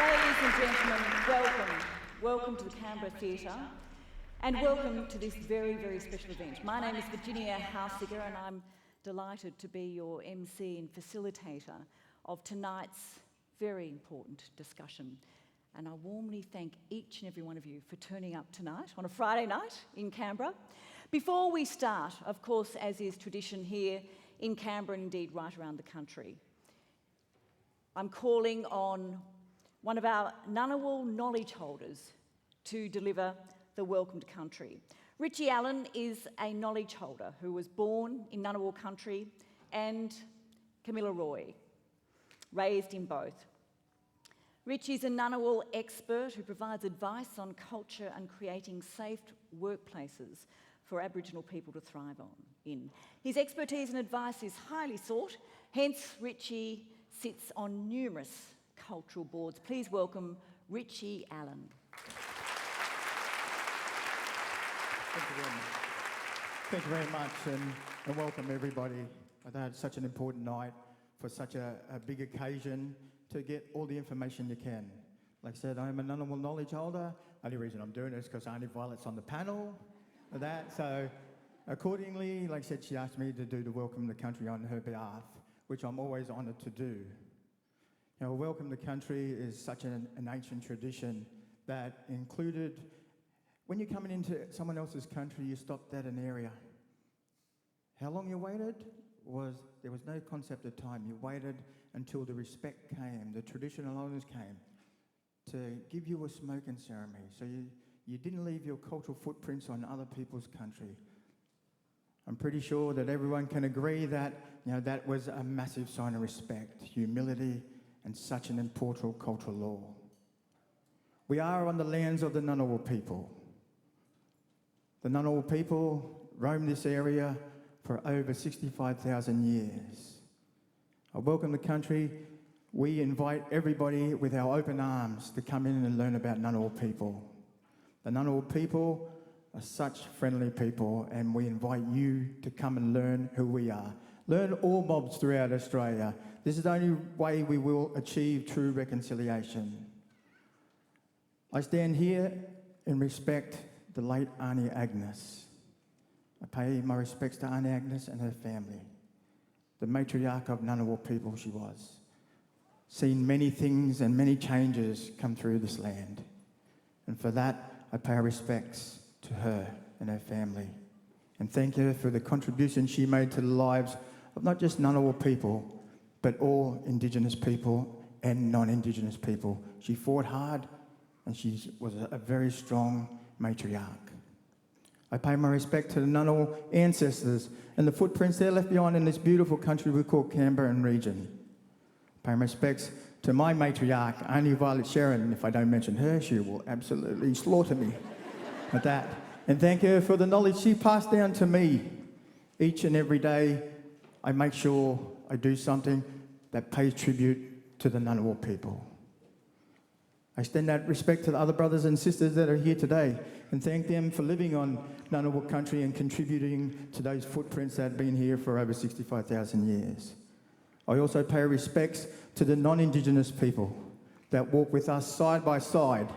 Ladies and gentlemen, welcome to the Canberra Theatre, and welcome to this very, very special event. My name is Virginia Haussegger, and I'm delighted to be your MC and facilitator of tonight's very important discussion. And I warmly thank each and every one of you for turning up tonight on a Friday night in Canberra. Before we start, of course, as is tradition here in Canberra and indeed right around the country, I'm calling on one of our Ngunnawal knowledge holders to deliver the welcome to country. Richie Allan is a knowledge holder who was born in Ngunnawal country, and Camilla Roy, raised in both. Richie is a Ngunnawal expert who provides advice on culture and creating safe workplaces for Aboriginal people to thrive in. His expertise and advice is highly sought, hence Richie sits on numerous cultural boards. Please welcome Richie Allan. Thank you very much. Thank you very much, and welcome everybody. I know it's such an important night for such a big occasion to get all the information you can. Like I said, I'm a Ngunnawal knowledge holder. Only reason I'm doing it is because Aunty Violet's on the panel of that. So accordingly, like I said, she asked me to do the Welcome to Country on her behalf, which I'm always honoured to do. You know, Welcome to Country is such an ancient tradition that included, when you're coming into someone else's country, you stopped at an area. How long you waited there was no concept of time. You waited until the respect came, the traditional owners came to give you a smoking ceremony. So you didn't leave your cultural footprints on other people's country. I'm pretty sure that everyone can agree that, you know, that was a massive sign of respect, humility, and such an important cultural law. We are on the lands of the Ngunnawal people. The Ngunnawal people roamed this area for over 65,000 years. I welcome the country. We invite everybody with our open arms to come in and learn about Ngunnawal people. The Ngunnawal people are such friendly people, and we invite you to come and learn who we are. Learn all mobs throughout Australia. This is the only way we will achieve true reconciliation. I stand here and respect the late Aunty Agnes. I pay my respects to Aunty Agnes and her family. The matriarch of Ngunnawal people she was. Seen many things and many changes come through this land. And for that, I pay our respects to her and her family. And thank her for the contribution she made to the lives of not just Ngunnawal people, but all Indigenous people and non-Indigenous people. She fought hard, and she was a very strong matriarch. I pay my respect to the Ngunnawal ancestors and the footprints they left behind in this beautiful country we call Canberra and region. I pay my respects to my matriarch, Aunty Violet Sheridan. If I don't mention her, she will absolutely slaughter me with that. And thank her for the knowledge she passed down to me. Each and every day, I make sure I do something that pays tribute to the Ngunnawal people. I extend that respect to the other brothers and sisters that are here today and thank them for living on Ngunnawal country and contributing to those footprints that have been here for over 65,000 years. I also pay respects to the non-Indigenous people that walk with us side by side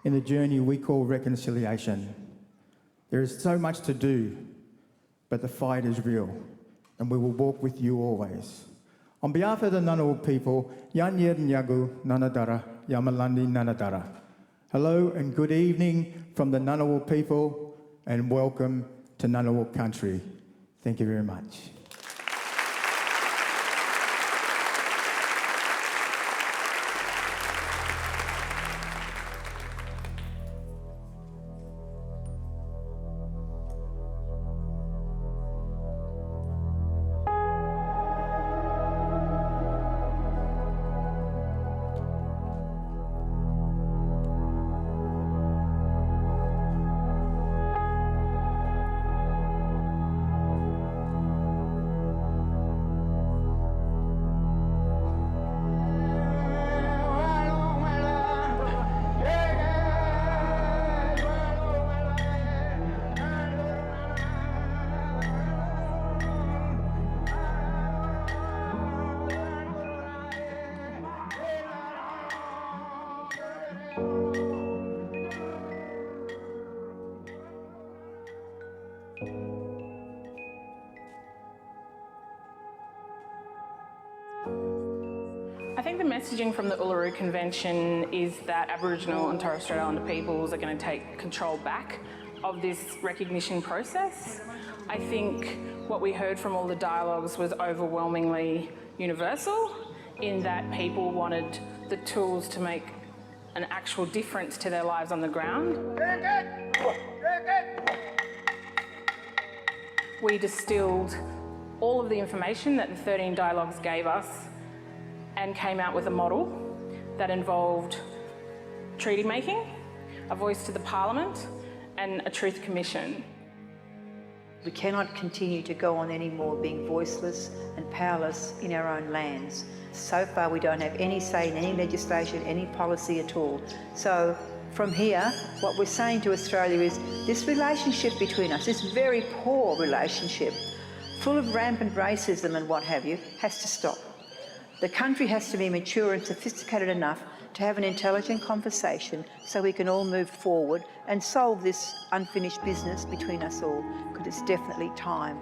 in the journey we call reconciliation. There is so much to do, but the fight is real, and we will walk with you always. On behalf of the Ngunnawal people, Yan Yer Nyagu Nanadara Yamalandi Nanadara. Hello and good evening from the Ngunnawal people, and welcome to Ngunnawal country. Thank you very much. I think the messaging from the Uluru Convention is that Aboriginal and Torres Strait Islander peoples are going to take control back of this recognition process. I think what we heard from all the dialogues was overwhelmingly universal in that people wanted the tools to make an actual difference to their lives on the ground. We distilled all of the information that the 13 dialogues gave us and came out with a model that involved treaty making, a voice to the Parliament, and a truth commission. We cannot continue to go on anymore being voiceless and powerless in our own lands. So far we don't have any say in any legislation, any policy at all. So from here, what we're saying to Australia is this relationship between us, this very poor relationship, full of rampant racism and what have you, has to stop. The country has to be mature and sophisticated enough to have an intelligent conversation so we can all move forward and solve this unfinished business between us all, because it's definitely time.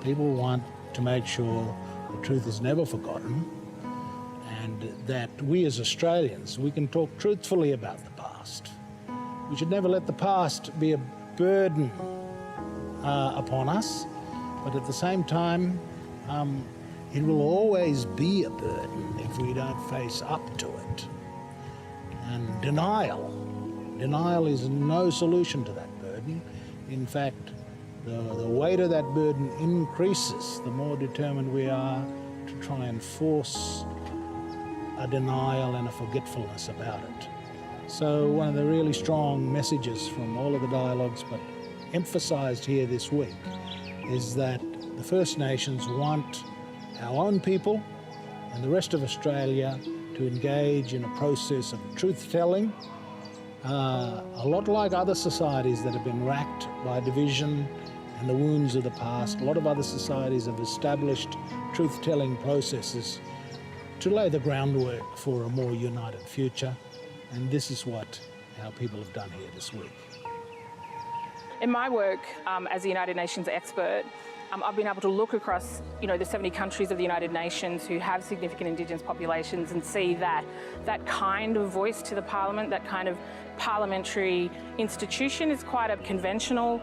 People want to make sure the truth is never forgotten, and that we as Australians, we can talk truthfully about the past. We should never let the past be a burden upon us, but at the same time, it will always be a burden if we don't face up to it. And denial is no solution to that burden. In fact, the weight of that burden increases the more determined we are to try and force a denial and a forgetfulness about it. So one of the really strong messages from all of the dialogues, but emphasised here this week, is that the First Nations want our own people and the rest of Australia to engage in a process of truth-telling, a lot like other societies that have been racked by division and the wounds of the past. A lot of other societies have established truth-telling processes to lay the groundwork for a more united future, and this is what our people have done here this week. In my work as a United Nations expert, I've been able to look across, the 70 countries of the United Nations who have significant Indigenous populations and see that that kind of voice to the Parliament, that kind of parliamentary institution is quite a conventional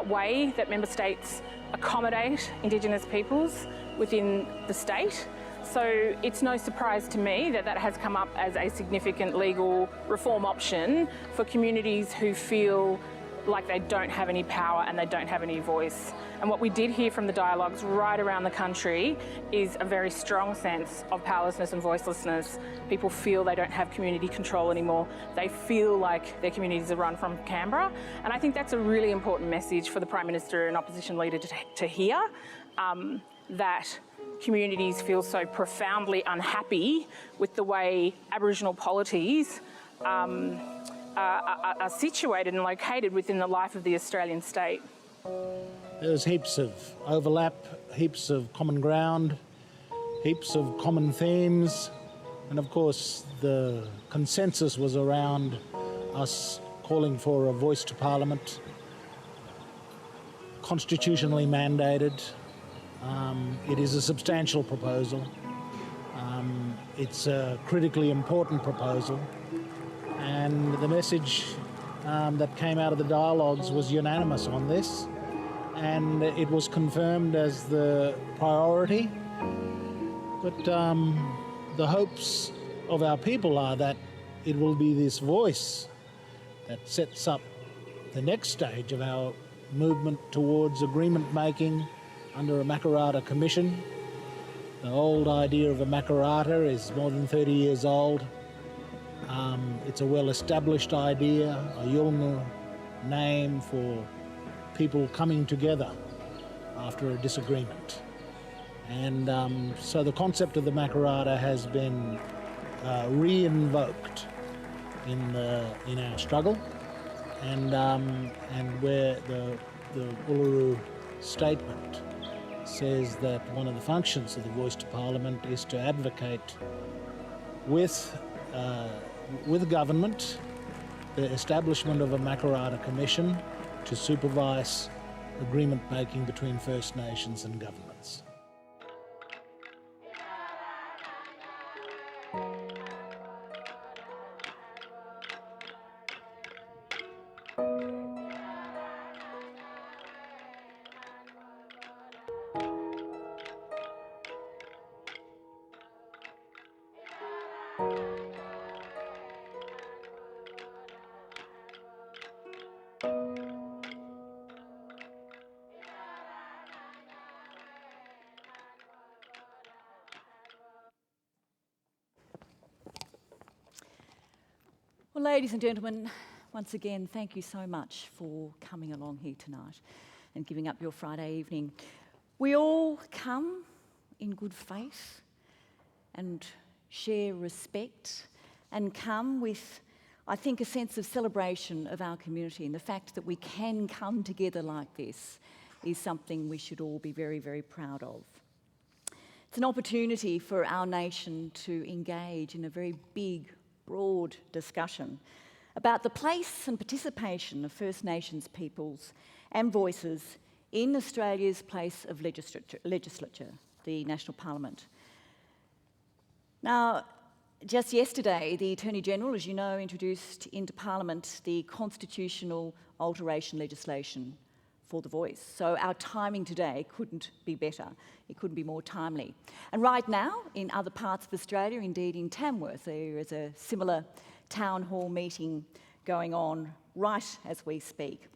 way that member states accommodate Indigenous peoples within the state. So it's no surprise to me that that has come up as a significant legal reform option for communities who feel like they don't have any power and they don't have any voice. And what we did hear from the dialogues right around the country is a very strong sense of powerlessness and voicelessness. People feel they don't have community control anymore. They feel like their communities are run from Canberra. And I think that's a really important message for the Prime Minister and opposition leader to hear, that communities feel so profoundly unhappy with the way Aboriginal polities are situated and located within the life of the Australian state. There's heaps of overlap, heaps of common ground, heaps of common themes, and of course the consensus was around us calling for a voice to Parliament, constitutionally mandated. It is a substantial proposal. It's a critically important proposal. And the message that came out of the dialogues was unanimous on this, and it was confirmed as the priority. But the hopes of our people are that it will be this voice that sets up the next stage of our movement towards agreement making under a Makarrata Commission. The old idea of a Makarrata is more than 30 years old. It's a well-established idea, a Yolngu name for people coming together after a disagreement. And so the concept of the Makarrata has been re-invoked in our struggle, and where the Uluru statement says that one of the functions of the Voice to Parliament is to advocate with government the establishment of a Makarrata Commission to supervise agreement making between First Nations and governments. Well, ladies and gentlemen, once again, thank you so much for coming along here tonight and giving up your Friday evening. We all come in good faith and share respect and come with, I think, a sense of celebration of our community, and the fact that we can come together like this is something we should all be very, very proud of. It's an opportunity for our nation to engage in a very big, broad discussion about the place and participation of First Nations peoples and voices in Australia's place of legislature, the National Parliament. Now, just yesterday, the Attorney-General, as you know, introduced into Parliament the constitutional alteration legislation for the voice. So our timing today couldn't be better. It couldn't be more timely. And right now, in other parts of Australia, indeed in Tamworth, there is a similar town hall meeting going on right as we speak.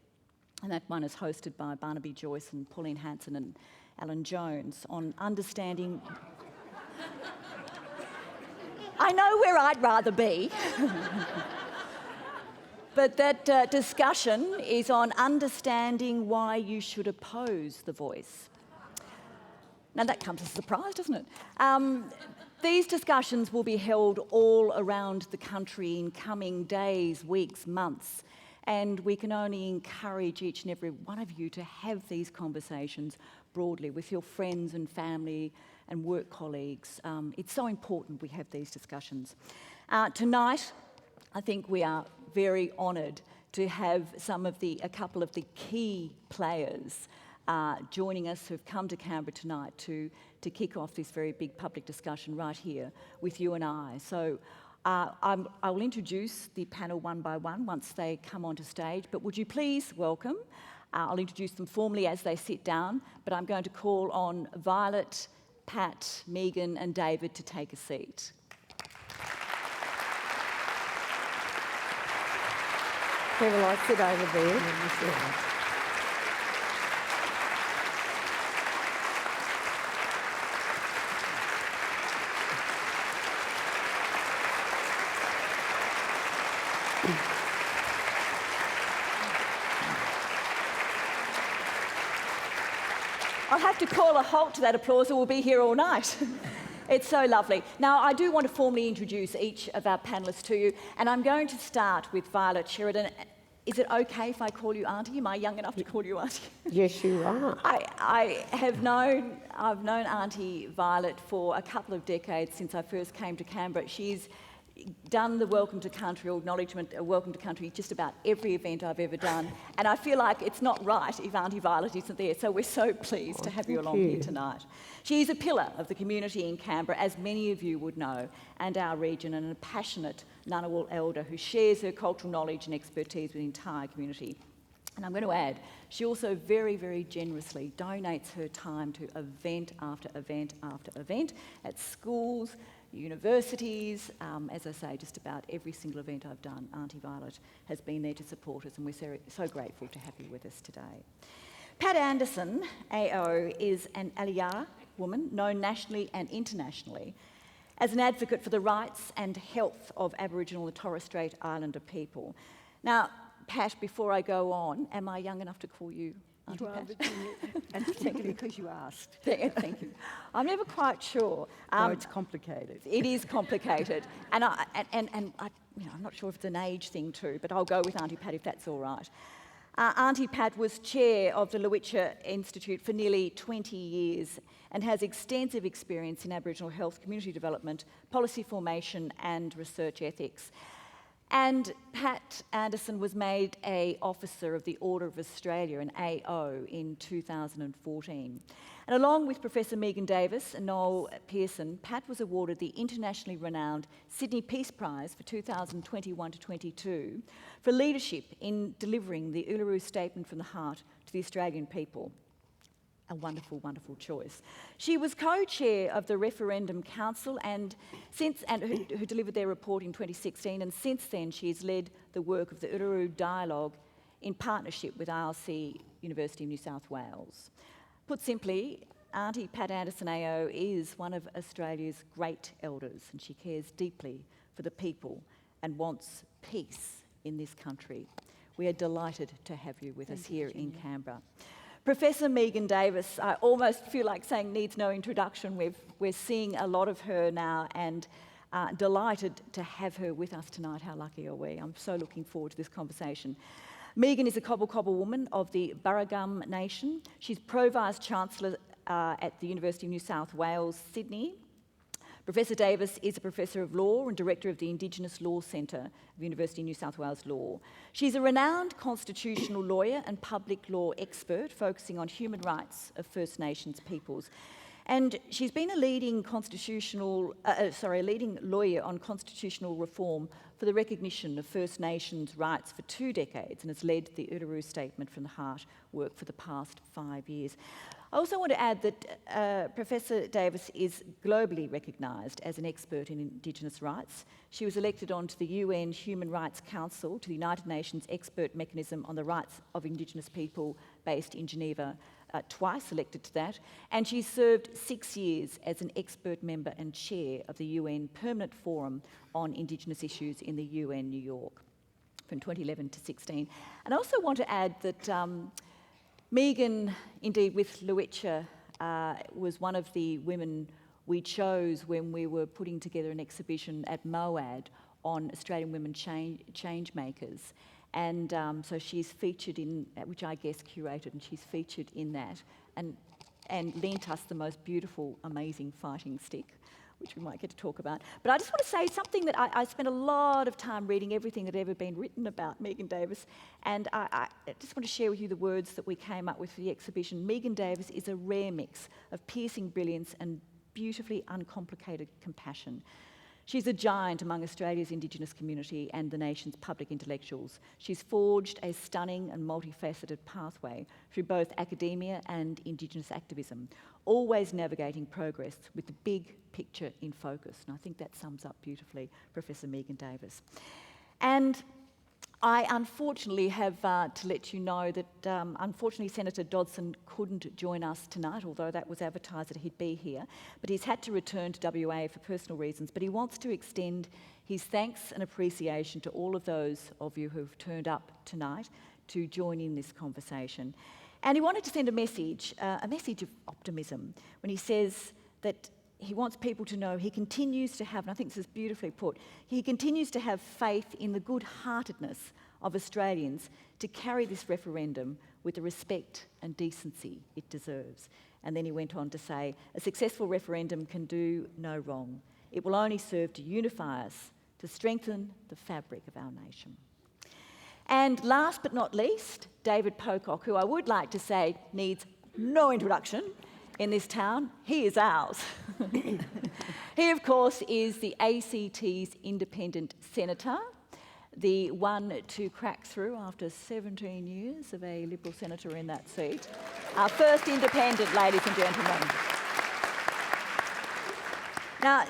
And that one is hosted by Barnaby Joyce and Pauline Hanson and Allan Jones on understanding... I know where I'd rather be. But that discussion is on understanding why you should oppose the voice. Now that comes as a surprise, doesn't it? These discussions will be held all around the country in coming days, weeks, months, and we can only encourage each and every one of you to have these conversations broadly with your friends and family and work colleagues. It's so important we have these discussions. Tonight, I think we are very honoured to have a couple of the key players joining us who've come to Canberra tonight to kick off this very big public discussion right here with you and I. So I will introduce the panel one by one once they come onto stage, but would you please welcome, I'll introduce them formally as they sit down, but I'm going to call on Violet, Pat, Megan and David to take a seat. Okay, well, I sit over there. I'll have to call a halt to that applause or we'll be here all night. It's so lovely. Now, I do want to formally introduce each of our panellists to you, and I'm going to start with Violet Sheridan. Is it okay if I call you Auntie? Am I young enough to call you Auntie? Yes, you are. I've known Aunty Violet for a couple of decades since I first came to Canberra. She's done the Welcome to Country or acknowledgement, Welcome to Country, just about every event I've ever done. And I feel like it's not right if Aunty Violet isn't there. So we're so pleased to have you along here tonight. She is a pillar of the community in Canberra, as many of you would know, and our region, and a passionate Ngunnawal elder who shares her cultural knowledge and expertise with the entire community. And I'm going to add, she also very, very generously donates her time to event after event after event at schools, universities. As I say, just about every single event I've done, Aunty Violet has been there to support us, and we're so grateful to have you with us today. Pat Anderson, AO, is an Aliyah woman known nationally and internationally as an advocate for the rights and health of Aboriginal and Torres Strait Islander people. Now, Pat, before I go on, am I young enough to call you Aunty Pat? And particularly because you asked. Thank you. I'm never quite sure. No, it's complicated. It is complicated, and I'm not sure if it's an age thing too, but I'll go with Aunty Pat if that's all right. Aunty Pat was chair of the Lowitja Institute for nearly 20 years and has extensive experience in Aboriginal health, community development, policy formation and research ethics. And Pat Anderson was made an Officer of the Order of Australia, an AO, in 2014. And along with Professor Megan Davis and Noel Pearson, Pat was awarded the internationally renowned Sydney Peace Prize for 2021 to 22 for leadership in delivering the Uluru Statement from the Heart to the Australian people. A wonderful, wonderful choice. She was co-chair of the Referendum Council who delivered their report in 2016, and since then she has led the work of the Uluru Dialogue in partnership with ALC University of New South Wales. Put simply, Aunty Pat Anderson AO is one of Australia's great elders, and she cares deeply for the people and wants peace in this country. We are delighted to have you with us here in Canberra. Professor Megan Davis, I almost feel like saying needs no introduction. We're seeing a lot of her now, and delighted to have her with us tonight. How lucky are we? I'm so looking forward to this conversation. Megan is a Cobble Cobble woman of the Burragum Nation. She's Pro-Vice-Chancellor at the University of New South Wales, Sydney. Professor Davis is a Professor of Law and Director of the Indigenous Law Centre of the University of New South Wales Law. She's a renowned constitutional lawyer and public law expert focusing on human rights of First Nations peoples. And she's been a leading lawyer on constitutional reform for the recognition of First Nations rights for 2 decades, and has led the Uluru Statement from the Heart work for the past 5 years. I also want to add that Professor Davis is globally recognised as an expert in Indigenous rights. She was elected onto the UN Human Rights Council, to the United Nations Expert Mechanism on the Rights of Indigenous People based in Geneva, twice elected to that, and she served 6 years as an expert member and chair of the UN Permanent Forum on Indigenous Issues in the UN, New York, from 2011 to 16. And I also want to add that Megan, indeed with Luitja, was one of the women we chose when we were putting together an exhibition at MOAD on Australian women change makers. And so she's featured in, which I guess curated, and she's featured in that, and lent us the most beautiful, amazing fighting stick, which we might get to talk about. But I just want to say something that I spent a lot of time reading everything that had ever been written about Megan Davis, and I just want to share with you the words that we came up with for the exhibition. Megan Davis is a rare mix of piercing brilliance and beautifully uncomplicated compassion. She's a giant among Australia's Indigenous community and the nation's public intellectuals. She's forged a stunning and multifaceted pathway through both academia and Indigenous activism, always navigating progress with the big picture in focus. And I think that sums up beautifully Professor Megan Davis. And I unfortunately have to let you know that unfortunately Senator Dodson couldn't join us tonight, although that was advertised that he'd be here, but he's had to return to WA for personal reasons. But he wants to extend his thanks and appreciation to all of those of you who've turned up tonight to join in this conversation. And he wanted to send a message of optimism, when he says that he wants people to know he continues to have, and I think this is beautifully put, he continues to have faith in the good-heartedness of Australians to carry this referendum with the respect and decency it deserves. And then he went on to say, a successful referendum can do no wrong. It will only serve to unify us, to strengthen the fabric of our nation. And last but not least, David Pocock, who I would like to say needs no introduction in this town. He is ours. He, of course, is the ACT's independent senator, the one to crack through after 17 years of a Liberal senator in that seat. Our first independent, ladies and gentlemen. Now,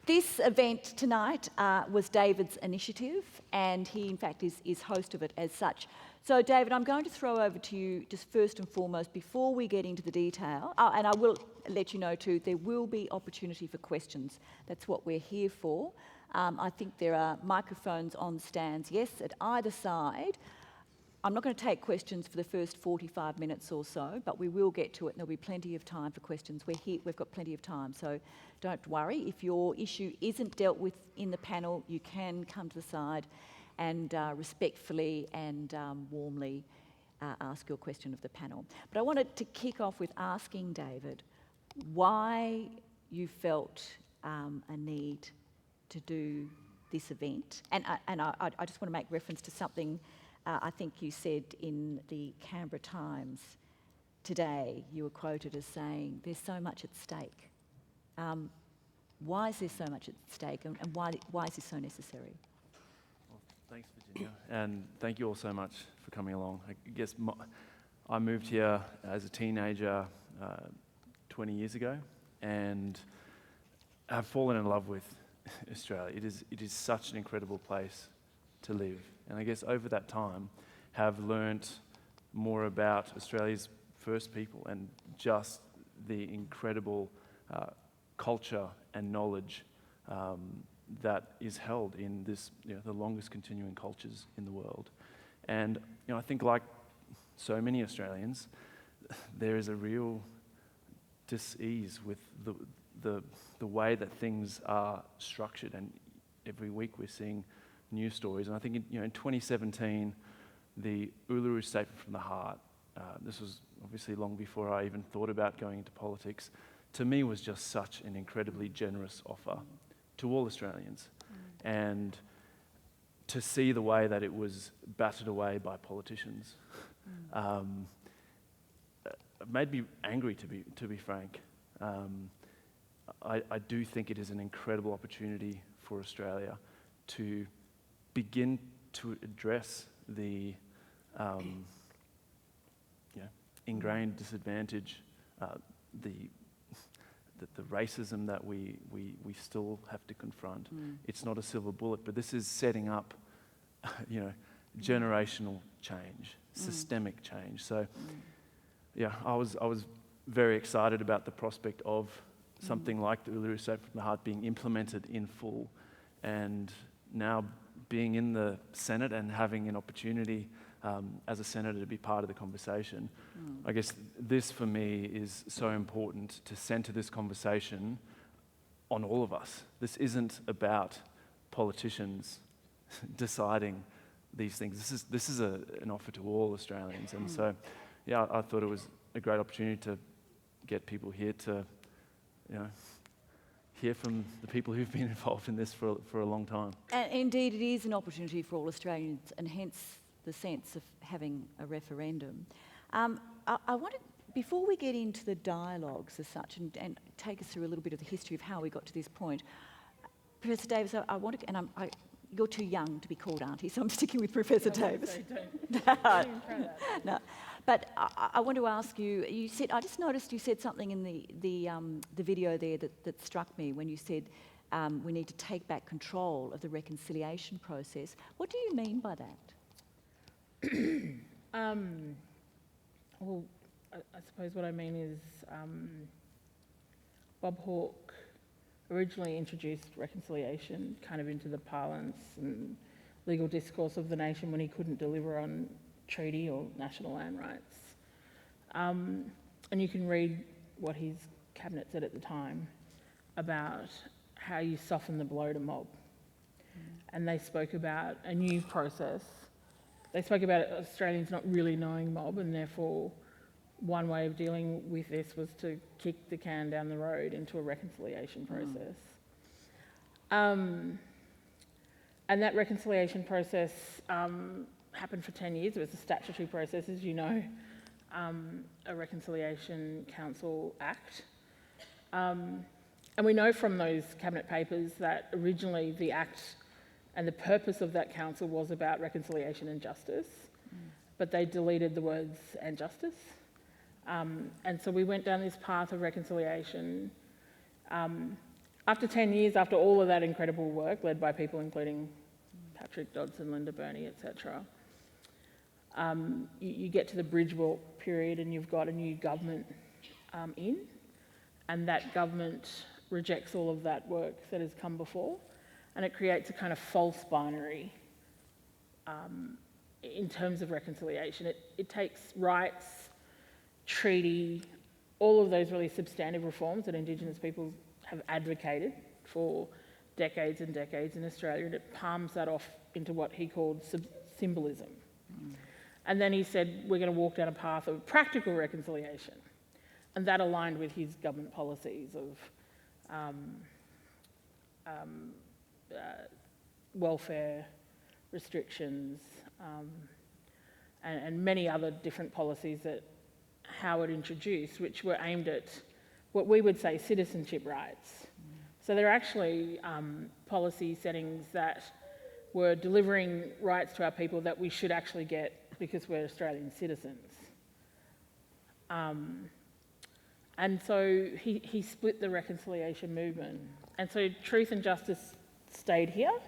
this event tonight was David's initiative, and he, in fact, is host of it as such. So, David, I'm going to throw over to you just first and foremost before we get into the detail. And I will let you know too, there will be opportunity for questions. That's what we're here for. I think there are microphones on stands, yes, at either side. I'm not going to take questions for the first 45 minutes or so, but we will get to it and there'll be plenty of time for questions. We're here, we've got plenty of time, so don't worry. If your issue isn't dealt with in the panel, you can come to the side and respectfully and warmly ask your question of the panel. But I wanted to kick off with asking David why you felt a need to do this event. And I just want to make reference to something I think you said in the Canberra Times today. You were quoted as saying, there's so much at stake. Why is there so much at stake, and why is this so necessary? Well, thanks, Virginia, and thank you all so much for coming along. I guess I moved here as a teenager 20 years ago, and I've fallen in love with Australia. It is such an incredible place to live, and I guess over that time have learnt more about Australia's first people and just the incredible culture and knowledge that is held in this, the longest continuing cultures in the world. And I think, like so many Australians, there is a real dis-ease with the way that things are structured, and every week we're seeing news stories. And I think in 2017, the Uluru Statement from the Heart, this was obviously long before I even thought about going into politics, to me was just such an incredibly generous offer to all Australians. And to see the way that it was battered away by politicians made me angry, to be frank. I do think it is an incredible opportunity for Australia to begin to address the ingrained disadvantage, the racism that we still have to confront. It's not a silver bullet, but this is setting up, generational change, systemic change. So, I was very excited about the prospect of something like the Uluru Statement from the Heart being implemented in full, and now being in the Senate and having an opportunity as a senator to be part of the conversation. I guess this for me is so important to centre this conversation on all of us. This isn't about politicians deciding these things. This is an offer to all Australians, and so I thought it was a great opportunity to get people here to hear from the people who've been involved in this for a long time. And indeed, it is an opportunity for all Australians, and hence the sense of having a referendum. I wanted, before we get into the dialogues as such, and take us through a little bit of the history of how we got to this point, Professor Davis, I wanted, and you're too young to be called Auntie, so I'm sticking with Professor Davis. No. But I want to ask you, I just noticed you said something in the video there that struck me when you said we need to take back control of the reconciliation process. What do you mean by that? Well, I suppose what I mean is Bob Hawke originally introduced reconciliation kind of into the parlance and legal discourse of the nation when he couldn't deliver on treaty or national land rights. And you can read what his cabinet said at the time about how you soften the blow to mob. And they spoke about a new process. They spoke about Australians not really knowing mob, and therefore one way of dealing with this was to kick the can down the road into a reconciliation process. And that reconciliation process happened for 10 years. It was a statutory process, as you know, a Reconciliation Council Act. And we know from those cabinet papers that originally the Act and the purpose of that council was about reconciliation and justice, but they deleted the words "and justice." And so we went down this path of reconciliation. After 10 years, after all of that incredible work led by people including Patrick Dodson, Linda Burney, etc., you get to the Bridgewalk period and you've got a new government in, and that government rejects all of that work that has come before, and it creates a kind of false binary in terms of reconciliation. It takes rights, treaty, all of those really substantive reforms that Indigenous people have advocated for decades and decades in Australia, and it palms that off into what he called symbolism. And then he said, we're going to walk down a path of practical reconciliation. And that aligned with his government policies of welfare restrictions, and many other different policies that Howard introduced, which were aimed at what we would say citizenship rights. So they're actually policy settings that were delivering rights to our people that we should actually get because we're Australian citizens. And so he split the reconciliation movement. And so Truth and Justice stayed here,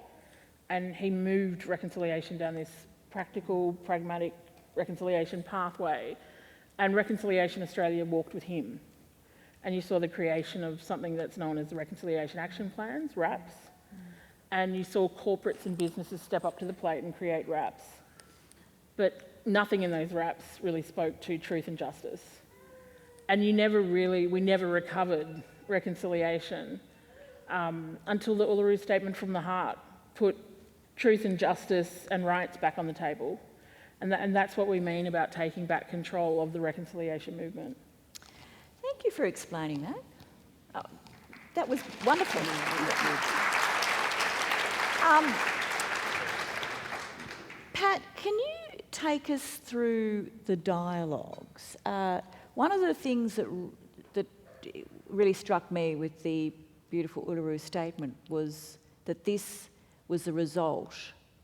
and he moved reconciliation down this practical, pragmatic reconciliation pathway, and Reconciliation Australia walked with him. And you saw the creation of something that's known as the Reconciliation Action Plans, RAPs, and you saw corporates and businesses step up to the plate and create RAPs. But nothing in those RAPs really spoke to truth and justice. And we never recovered reconciliation until the Uluru Statement from the Heart put truth and justice and rights back on the table. And that's what we mean about taking back control of the reconciliation movement. Thank you for explaining that. That was wonderful. Pat, can you take us through the dialogues? One of the things that really struck me with the beautiful Uluru Statement was that this was the result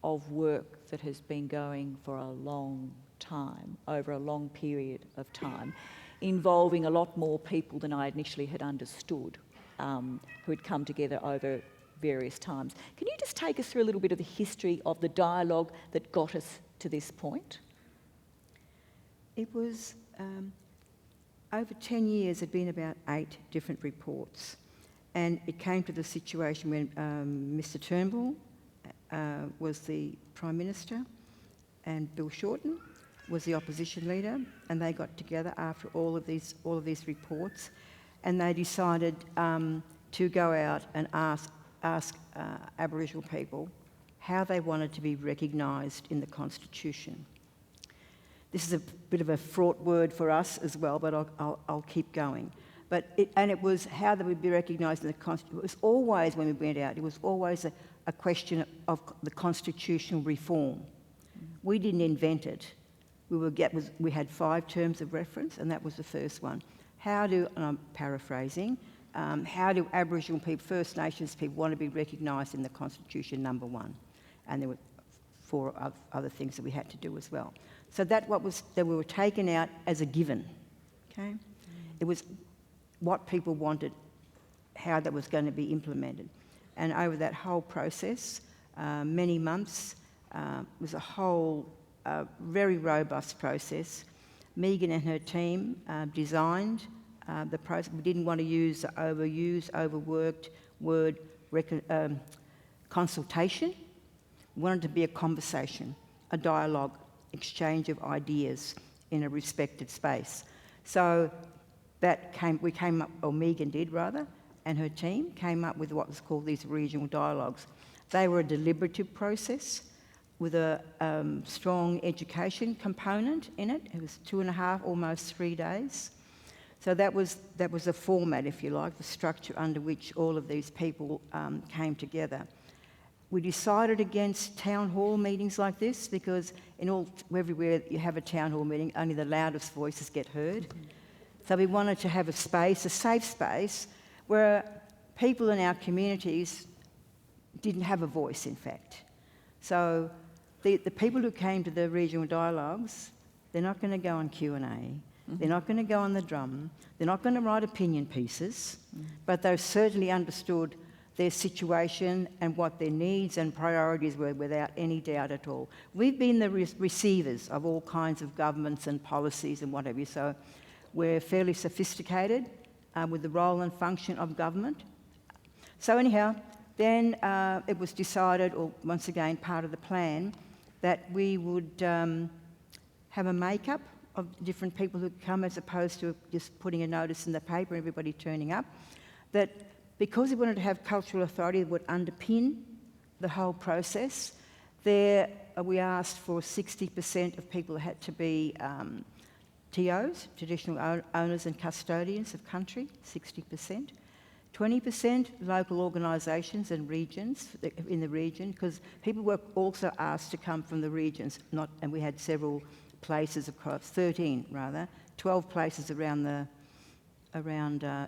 of work that has been going for a long time, over a long period of time, involving a lot more people than I initially had understood, who had come together over various times. Can you just take us through a little bit of the history of the dialogue that got us to this point? It was over 10 years, there'd been about 8 different reports. And it came to the situation when Mr Turnbull was the Prime Minister and Bill Shorten was the opposition leader, and they got together after all of these reports, and they decided to go out and ask Aboriginal people how they wanted to be recognised in the Constitution. This is a bit of a fraught word for us as well, but I'll keep going. But it was how they would be recognised in the Constitution. It was always, when we went out, it was always a question of the constitutional reform. We didn't invent it. We had 5 terms of reference, and that was the first one. And I'm paraphrasing, how do Aboriginal people, First Nations people, want to be recognised in the Constitution, number 1? And there were 4 other things that we had to do as well. So that we were taken out as a given, okay? It was what people wanted, how that was going to be implemented. And over that whole process, many months, was a whole very robust process. Megan and her team designed the process. We didn't want to use the overused, overworked word consultation. We wanted it to be a conversation, a dialogue, exchange of ideas in a respected space. So Megan did rather, and her team came up with what was called these regional dialogues. They were a deliberative process with a strong education component in it. It was 2.5, almost 3 days. So that was the format, if you like, the structure under which all of these people came together. We decided against town hall meetings like this because everywhere you have a town hall meeting, only the loudest voices get heard. So we wanted to have a safe space, where people in our communities didn't have a voice, in fact. So the people who came to the regional dialogues, they're not going to go on Q&A, they're not going to go on the drum, they're not going to write opinion pieces, but they certainly understood their situation and what their needs and priorities were without any doubt at all. We've been the receivers of all kinds of governments and policies and what have you, so we're fairly sophisticated with the role and function of government. So anyhow, then it was decided, or once again part of the plan, that we would have a make-up of different people who come, as opposed to just putting a notice in the paper and everybody turning up, that because we wanted to have cultural authority that would underpin the whole process, we asked for 60% of people had to be TOs, traditional owners and custodians of country, 60%. 20% local organisations and regions in the region, because people were also asked to come from the regions, and we had several places across, 13 rather, 12 places around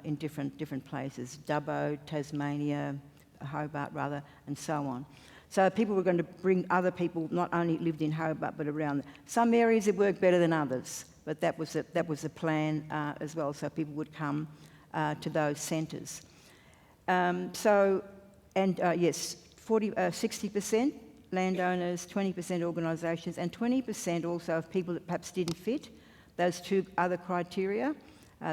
in different places, Dubbo, Tasmania, Hobart rather, and so on. So people were going to bring other people, not only lived in Hobart, but around. Some areas it worked better than others, but that was the plan as well, so people would come to those centres. Yes, 60% landowners, 20% organisations, and 20% also of people that perhaps didn't fit those two other criteria,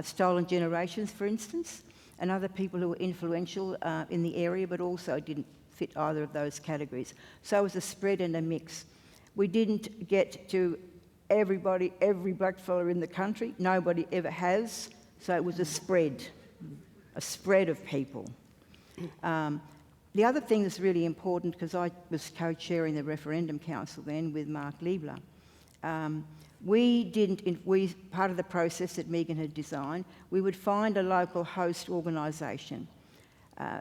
stolen generations, for instance, and other people who were influential in the area but also didn't fit either of those categories. So it was a spread and a mix. We didn't get to everybody, every blackfella in the country. Nobody ever has. So it was a spread of people. The other thing that's really important, because I was co-chairing the Referendum Council then with Mark Liebler, part of the process that Megan had designed, we would find a local host organisation.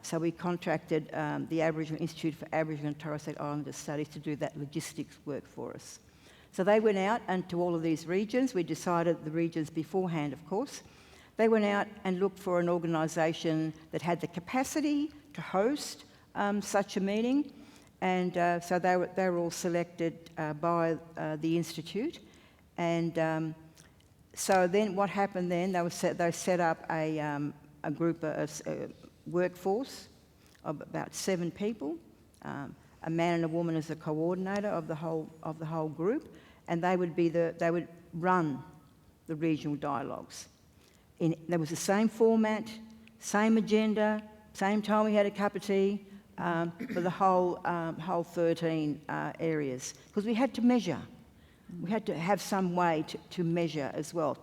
So we contracted the Aboriginal Institute for Aboriginal and Torres Strait Islander Studies to do that logistics work for us. So they went out and to all of these regions. We decided the regions beforehand, of course. They went out and looked for an organisation that had the capacity to host such a meeting, and so they were all selected by the Institute. And so then what happened then, they set up a group, a workforce of about 7 people, a man and a woman as a coordinator of the whole group, and they would run the regional dialogues. There was the same format, same agenda, same time we had a cup of tea for the whole 13 areas, because we had to measure. We had to have some way to measure as well,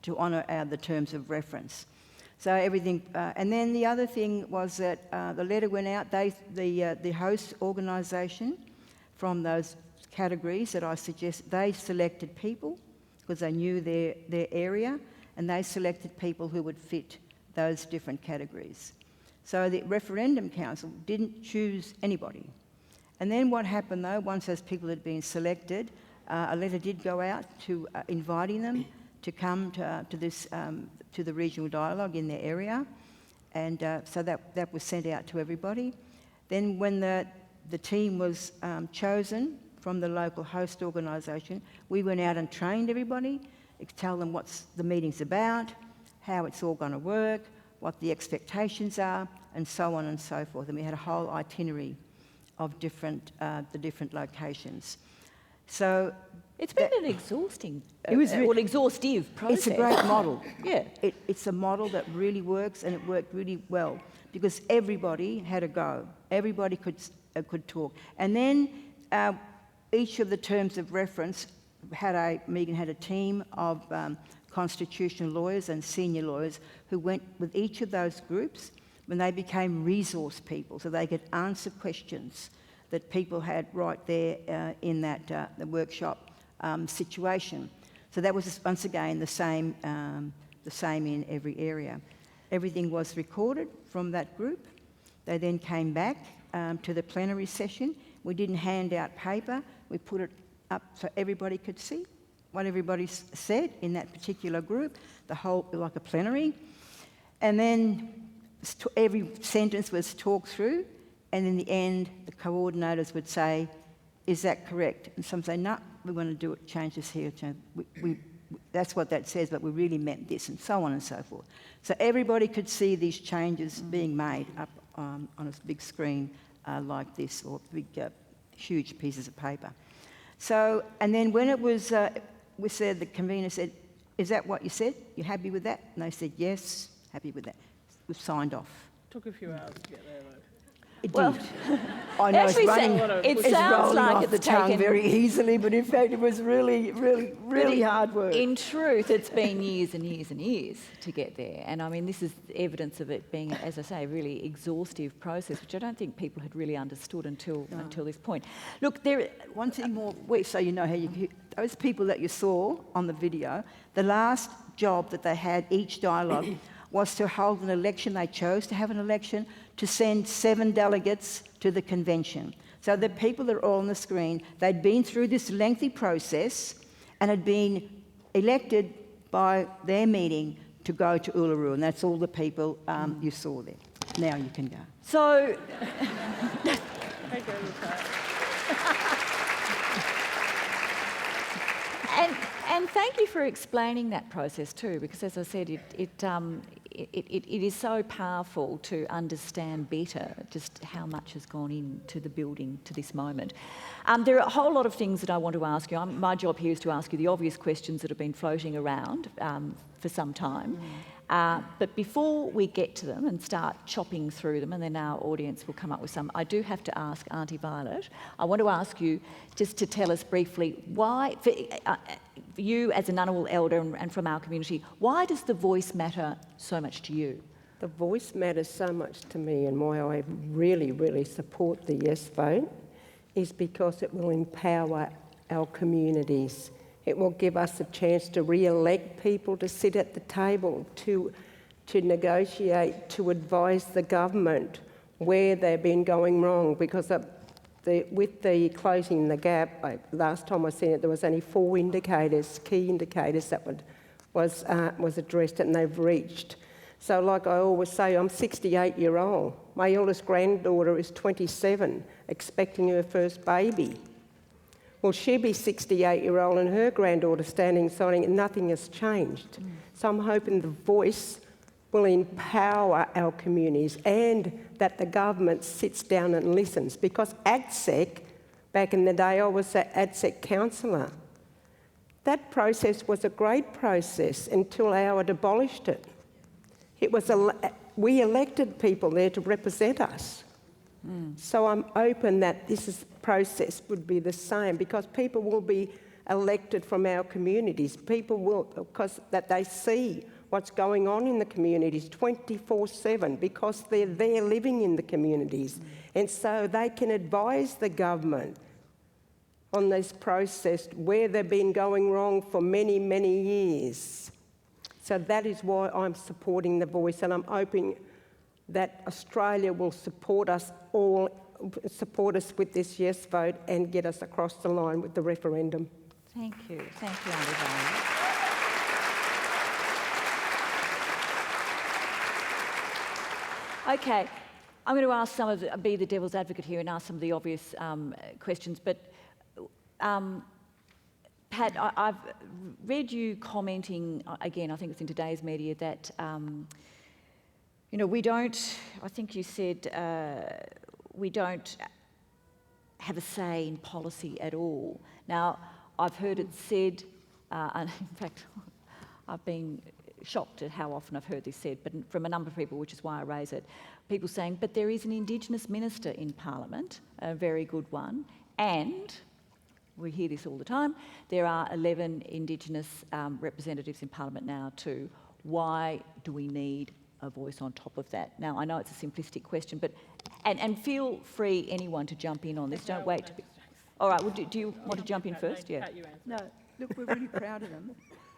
to honour the terms of reference. So everything, and then the other thing was that the letter went out. The host organisation from those categories that I suggest, they selected people because they knew their area, and they selected people who would fit those different categories. So the Referendum Council didn't choose anybody. And then what happened though, once those people had been selected, a letter did go out to inviting them to come to the regional dialogue in their area, and so that was sent out to everybody. Then when the team was chosen from the local host organisation, we went out and trained everybody, tell them what the meeting's about, how it's all going to work, what the expectations are, and so on and so forth. And we had a whole itinerary of the different locations. So it's been an exhausting, exhaustive process. It's a great model. Yeah. It's a model that really works, and it worked really well because everybody had a go. Everybody could talk. And then each of the terms of reference Megan had a team of constitutional lawyers and senior lawyers who went with each of those groups when they became resource people, so they could answer questions that people had right there in that the workshop situation. So that was once again the same in every area. Everything was recorded from that group. They then came back to the plenary session. We didn't hand out paper. We put it up so everybody could see what everybody said in that particular group, like a plenary. And then every sentence was talked through, and in the end, the coordinators would say, is that correct? And some say, no, we want to change this here. That's what that says, but we really meant this, and so on and so forth. So everybody could see these changes being made up on a big screen like this, or big, huge pieces of paper. So, and then when it was, the convener said, is that what you said? You happy with that? And they said, yes, happy with that. We've signed off. Took a few hours to get there, though. It did. I know it it's sounds rolling like off it's the tongue taken very easily, but in fact it was really hard work. In truth, it's been years and years and years to get there. And I mean, this is evidence of it being, as I say, a really exhaustive process, which I don't think people had really understood until this point. Look, one thing more, so you know how those people that you saw on the video, the last job that they had, each dialogue, was to hold an election. They chose to have an election to send 7 delegates to the convention. So the people that are all on the screen, they'd been through this lengthy process and had been elected by their meeting to go to Uluru, and that's all the people you saw there. Now you can go. So, and thank you for explaining that process too, because as I said, it is so powerful to understand better just how much has gone into the building to this moment. There are a whole lot of things that I want to ask you. My job here is to ask you the obvious questions that have been floating around for some time. But before we get to them and start chopping through them, and then our audience will come up with some, I do have to ask Aunty Violet. I want to ask you just to tell us briefly why, for you as a Ngunnawal elder and from our community, why does the voice matter so much to you? The voice matters so much to me, and why I really, really support the yes vote is because it will empower our communities. It will give us a chance to re-elect people to sit at the table, to negotiate, to advise the government where they've been going wrong. Because with the closing the gap, last time I seen it, there was only 4 indicators, key indicators that was addressed and they've reached. So like I always say, I'm 68-year-old. My eldest granddaughter is 27, expecting her first baby. Well, she'll be 68-year-old and her granddaughter standing signing, and nothing has changed. So I'm hoping the voice will empower our communities and that the government sits down and listens. Because ADSEC, back in the day, I was an ADSEC councillor. That process was a great process until Howard abolished it. We elected people there to represent us. So I'm open that this process would be the same, because people will be elected from our communities. People will, because that they see what's going on in the communities 24/7, because they're there living in the communities. And so they can advise the government on this process where they've been going wrong for many, many years. So that is why I'm supporting the voice, and I'm hoping that Australia will support us all, support us with this yes vote and get us across the line with the referendum. Thank you, Aunty Violet. Okay, I'm going to ask be the devil's advocate here and ask some of the obvious questions, but Pat, I've read you commenting, again, I think it's in today's media, that we don't, I think you said, we don't have a say in policy at all. Now, I've heard it said, and in fact, I've been shocked at how often I've heard this said, but from a number of people, which is why I raise it. People saying, but there is an Indigenous Minister in Parliament, a very good one, and we hear this all the time, there are 11 Indigenous representatives in Parliament now too. Why do we need a voice on top of that? Now, I know it's a simplistic question, but and feel free, anyone, to jump in on this. Don't wait to be... All right, well, do you want to jump in first? Yeah. No, look, we're really proud of them.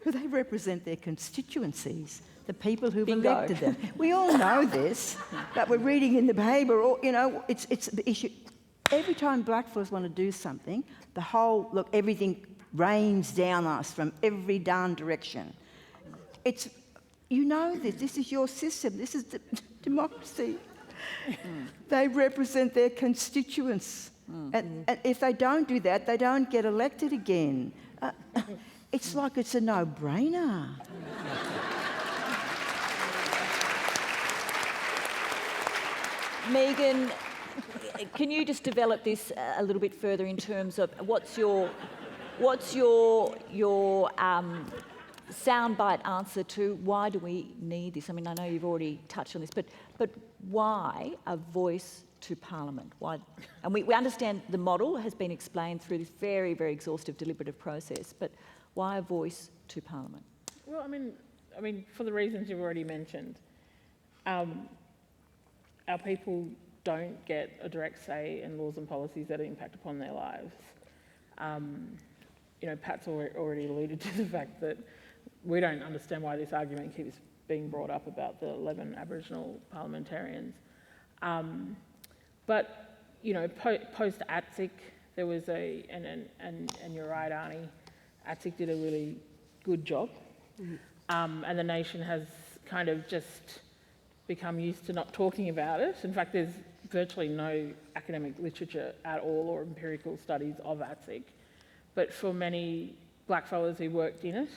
They represent their constituencies, the people who've elected them. We all know this, but we're reading in the paper, it's the issue. Every time blackfellas want to do something, everything rains down us from every darn direction. This is your system, this is democracy. They represent their constituents. And if they don't do that, they don't get elected again. It's like it's a no-brainer. Megan, can you just develop this a little bit further in terms of what's your soundbite answer to why do we need this? I mean, I know you've already touched on this, but why a voice to Parliament? Why? And we understand the model has been explained through this very, very exhaustive deliberative process, but why a voice to Parliament? Well, I mean, for the reasons you've already mentioned, our people don't get a direct say in laws and policies that impact upon their lives. Pat's already alluded to the fact that we don't understand why this argument keeps being brought up about the 11 Aboriginal parliamentarians. But, you know, post-ATSIC, there was and you're right, Aunty, ATSIC did a really good job. And the nation has kind of just become used to not talking about it. In fact, there's virtually no academic literature at all or empirical studies of ATSIC. But for many blackfellas who worked in it,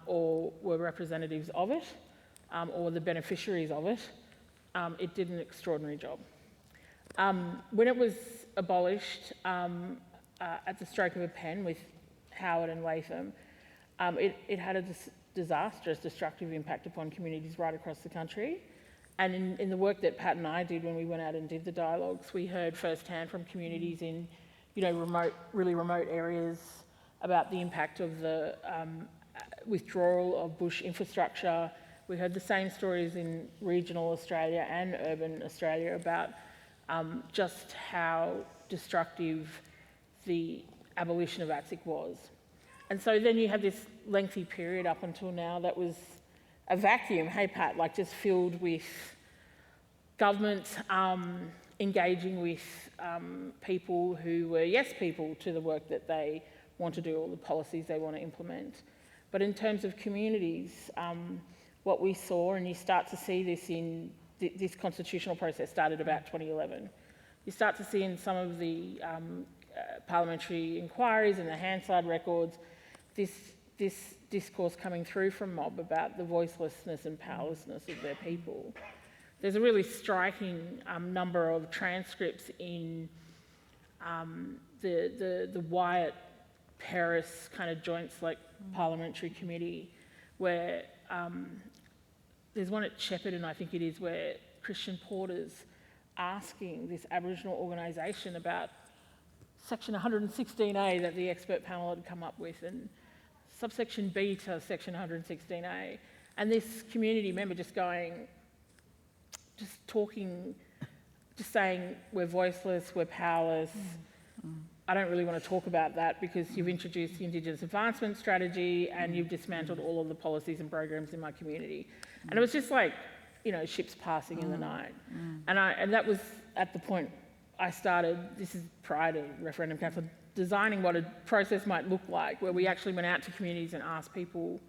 or were representatives of it, or the beneficiaries of it, it did an extraordinary job. When it was abolished at the stroke of a pen with Howard and Latham, it had a disastrous, destructive impact upon communities right across the country. And in the work that Pat and I did when we went out and did the dialogues, we heard firsthand from communities in, you know, really remote areas about the impact of the withdrawal of bush infrastructure. We heard the same stories in regional Australia and urban Australia about just how destructive the abolition of ATSIC was. And so then you have this lengthy period up until now that was a vacuum, hey Pat, like just filled with government engaging with people who were yes people to the work that they want to do, or the policies they want to implement. But in terms of communities, what we saw, and you start to see this in this constitutional process started about 2011. You start to see in some of the parliamentary inquiries and the Hansard records, this discourse coming through from mob about the voicelessness and powerlessness of their people. There's a really striking number of transcripts in the Wyatt Paris kind of joint select parliamentary committee where there's one at Sheridan, I think it is, where Christian Porter's asking this Aboriginal organisation about section 116A that the expert panel had come up with and subsection B to section 116A. And this community member just saying we're voiceless, we're powerless. I don't really want to talk about that because you've introduced the Indigenous Advancement Strategy and you've dismantled all of the policies and programs in my community. And it was just like, you know, ships passing in the night. And that was at the point I started, this is prior to Referendum Council, designing what a process might look like, where we actually went out to communities and asked people,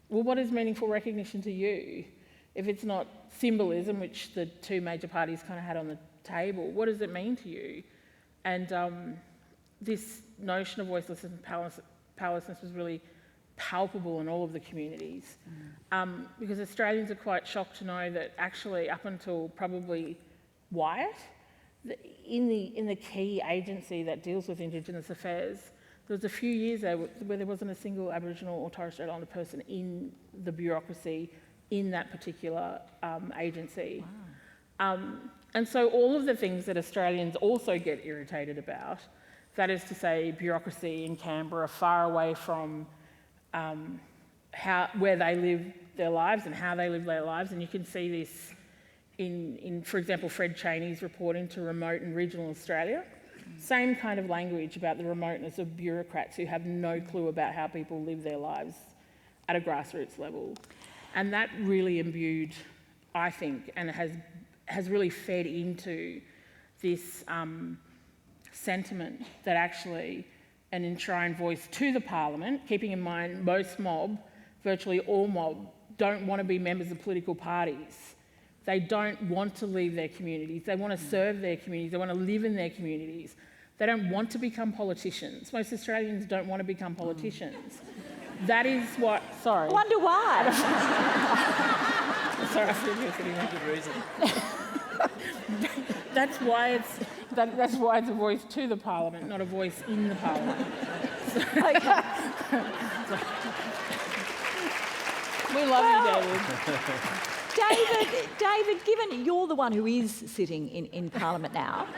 well, what is meaningful recognition to you? If it's not symbolism, which the two major parties kind of had on the table, what does it mean to you? And this notion of voicelessness and powerlessness was really palpable in all of the communities. Because Australians are quite shocked to know that actually up until probably Wyatt, in the key agency that deals with Indigenous affairs, there was a few years there where there wasn't a single Aboriginal or Torres Strait Islander person in the bureaucracy in that particular agency. Wow. And so all of the things that Australians also get irritated about, that is to say bureaucracy in Canberra far away from where they live their lives and how they live their lives, and you can see this in for example, Fred Chaney's report into remote and regional Australia. Same kind of language about the remoteness of bureaucrats who have no clue about how people live their lives at a grassroots level. And that really imbued, I think, and has really fed into this sentiment that actually an enshrined voice to the parliament, keeping in mind most mob, virtually all mob, don't want to be members of political parties. They don't want to leave their communities. They want to serve their communities. They want to live in their communities. They don't want to become politicians. Most Australians don't want to become politicians. That is what... Sorry. I wonder why. Sorry, I feel you're sitting there. Good reason. That's why it's a voice to the parliament, not a voice in the parliament. Okay. We love you, David, given you're the one who is sitting in Parliament now,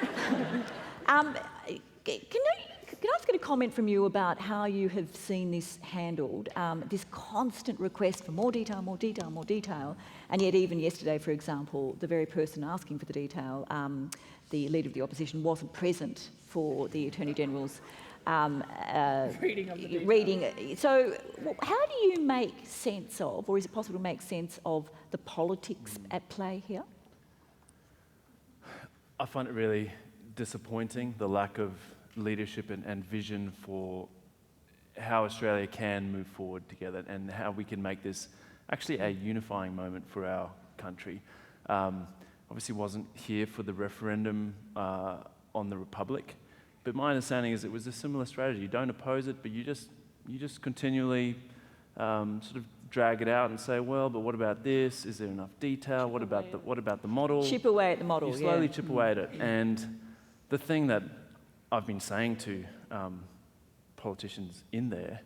can I just get a comment from you about how you have seen this handled, this constant request for more detail, more detail, more detail, and yet even yesterday, for example, the very person asking for the detail, the Leader of the Opposition, wasn't present for the Attorney-General's Reading of the detail. reading. So how do you make sense of, or is it possible to make sense of, the politics at play here? I find it really disappointing, the lack of leadership and vision for how Australia can move forward together and how we can make this actually a unifying moment for our country. Obviously wasn't here for the referendum on the Republic, but my understanding is it was a similar strategy. You don't oppose it, but you just continually sort of drag it out and say, well, but what about this? Is there enough detail? What about the model? Chip away at the model. You slowly chip away at it. And the thing that I've been saying to politicians in there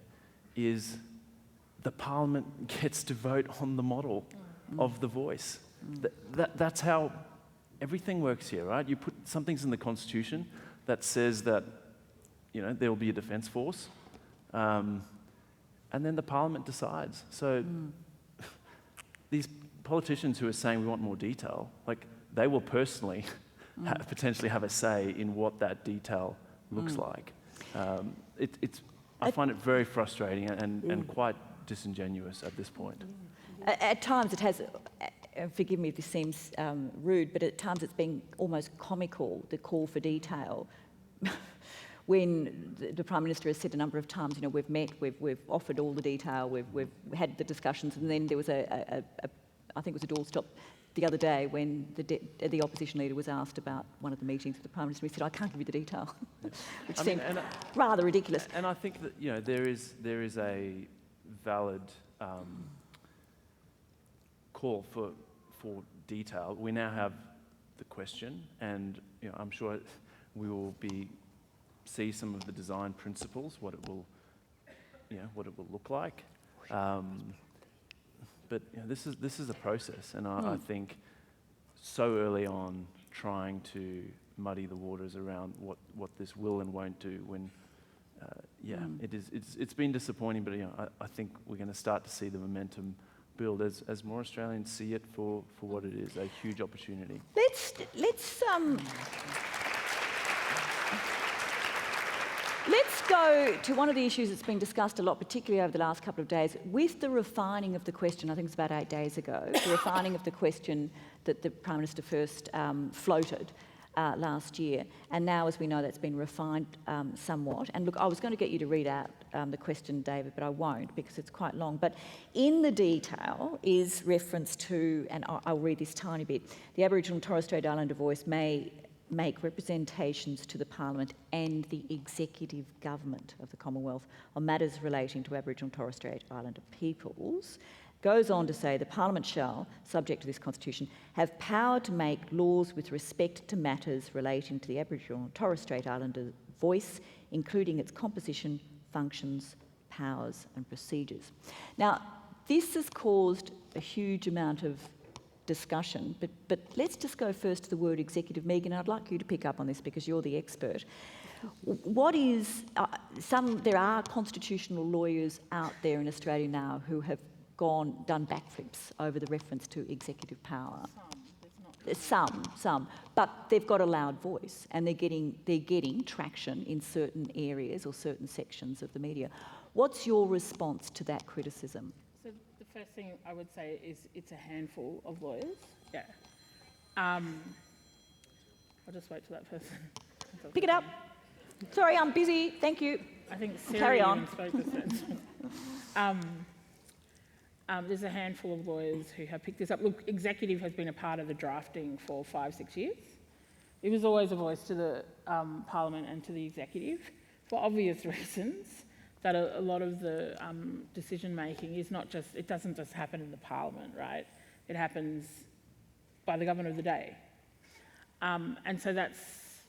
is the Parliament gets to vote on the model of the voice. That's how everything works here, right? You put some things in the Constitution that says that, you know, there will be a defence force, and then the Parliament decides. So these politicians who are saying we want more detail, like, they will personally potentially have a say in what that detail looks like. I find it very frustrating and quite disingenuous at this point. At times it has, forgive me if this seems rude, but at times it's been almost comical, the call for detail. When the Prime Minister has said a number of times, you know, we've met, we've offered all the detail, we've had the discussions, and then there was I think it was a doorstop the other day when the opposition leader was asked about one of the meetings with the Prime Minister. He said, I can't give you the detail, which seemed rather ridiculous. And I think that, you know, there is a valid call for detail. We now have the question, and, you know, I'm sure we will see some of the design principles, what it will look like. But, you know, this is a process, and I think so early on trying to muddy the waters around what this will and won't do, when it's been disappointing, but, you know, I think we're going to start to see the momentum build as more Australians see it for what it is, a huge opportunity. Let's go to one of the issues that's been discussed a lot, particularly over the last couple of days, with the refining of the question. I think it's about 8 days ago, the refining of the question that the Prime Minister first floated last year. And now, as we know, that's been refined somewhat. And look, I was going to get you to read out the question, David, but I won't because it's quite long. But in the detail is reference to, and I'll read this tiny bit, the Aboriginal and Torres Strait Islander voice may make representations to the Parliament and the executive government of the Commonwealth on matters relating to Aboriginal and Torres Strait Islander peoples. Goes on to say the Parliament shall, subject to this Constitution, have power to make laws with respect to matters relating to the Aboriginal and Torres Strait Islander voice, including its composition, functions, powers and procedures. Now, this has caused a huge amount of discussion, but let's just go first to the word executive. Megan, I'd like you to pick up on this because you're the expert. What is, there are constitutional lawyers out there in Australia now who have done backflips over the reference to executive power. Some, but they've got a loud voice and they're getting traction in certain areas or certain sections of the media. What's your response to that criticism? So the first thing I would say is it's a handful of lawyers. Yeah. I'll just wait till that person. Pick it up. Sorry, I'm busy. Thank you. I think Sarah carry on. spoke this there's a handful of lawyers who have picked this up. Look, executive has been a part of the drafting for 5-6 years. It was always a voice to the Parliament and to the executive for obvious reasons, that a lot of the decision making is not just, it doesn't just happen in the Parliament, right? It happens by the government of the day. And so that's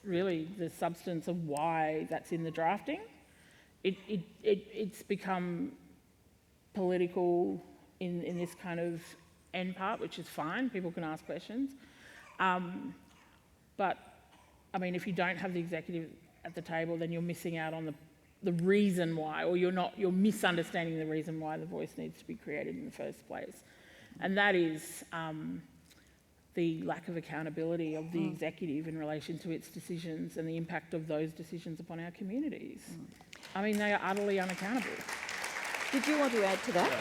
really the substance of why that's in the drafting. It's become political in this kind of end part, which is fine. People can ask questions. But, I mean, if you don't have the executive at the table, then you're missing out on the reason why, or you're misunderstanding the reason why the voice needs to be created in the first place. And that is the lack of accountability of the executive in relation to its decisions and the impact of those decisions upon our communities. I mean, they are utterly unaccountable. Did you want to add to that?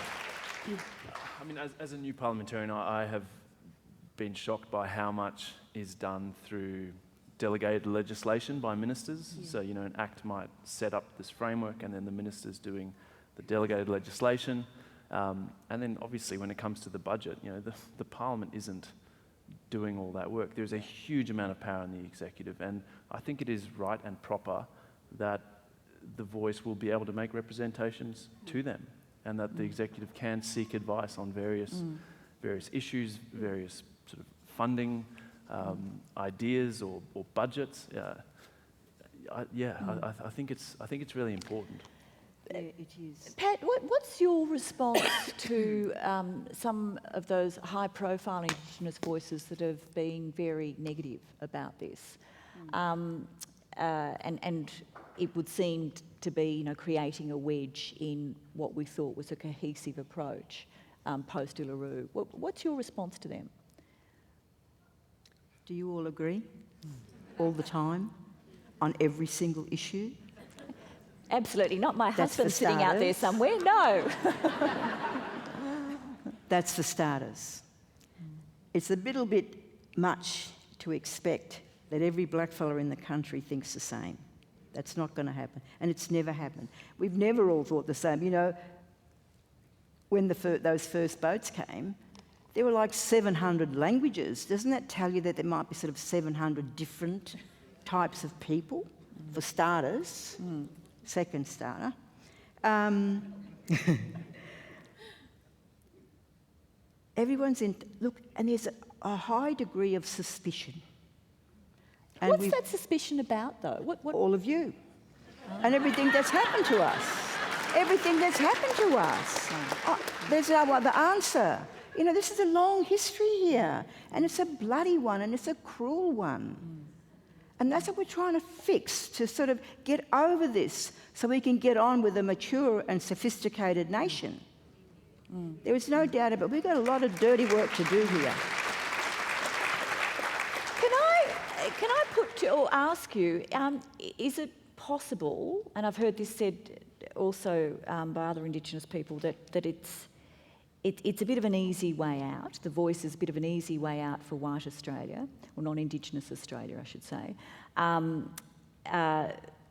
I mean, as a new parliamentarian, I have been shocked by how much is done through delegated legislation by ministers. So, you know, an act might set up this framework and then the minister's doing the delegated legislation. And then obviously when it comes to the budget, you know, the parliament isn't doing all that work. There's a huge amount of power in the executive, and I think it is right and proper that the voice will be able to make representations to them, and that the executive can seek advice on various issues, various sort of funding ideas or budgets. I think it's really important. Yeah, it is. Pat, what's your response to some of those high-profile Indigenous voices that have been very negative about this? And it would seem to be, you know, creating a wedge in what we thought was a cohesive approach post-Uluru. What's your response to them? Do you all agree? All the time? On every single issue? Absolutely not. My That's husband's for sitting out there starters. somewhere. No. That's for starters. It's a little bit much to expect that every blackfella in the country thinks the same. That's not going to happen, and it's never happened. We've never all thought the same. You know, when those first boats came, there were like 700 languages. Doesn't that tell you that there might be sort of 700 different types of people, for starters? Second starter. Everyone's in... Look, and there's a high degree of suspicion. And What's that suspicion about, though? What? All of you. And everything that's happened to us. Everything that's happened to us. There's our other answer. You know, this is a long history here, and it's a bloody one, and it's a cruel one. And that's what we're trying to fix, to sort of get over this so we can get on with a mature and sophisticated nation. There is no doubt about it. We've got a lot of dirty work to do here. Can I put to, or ask you, is it possible, and I've heard this said also by other Indigenous people, that it's a bit of an easy way out, the voice is a bit of an easy way out for white Australia, or non-Indigenous Australia, I should say,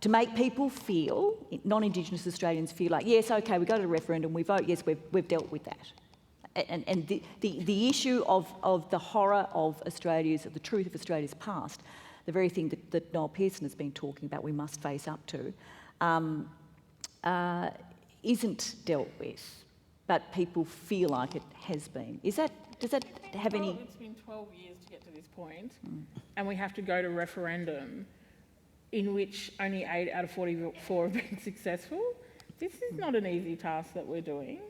to make people feel, non-Indigenous Australians feel like, yes, okay, we go to a referendum, we vote, yes, we've dealt with that. And the issue of the horror of the truth of Australia's past, the very thing that Noel Pearson has been talking about we must face up to, isn't dealt with, but people feel like it has been. Does that have any... It's been 12 years to get to this point, and we have to go to referendum in which only 8 out of 44 have been successful. This is not an easy task that we're doing.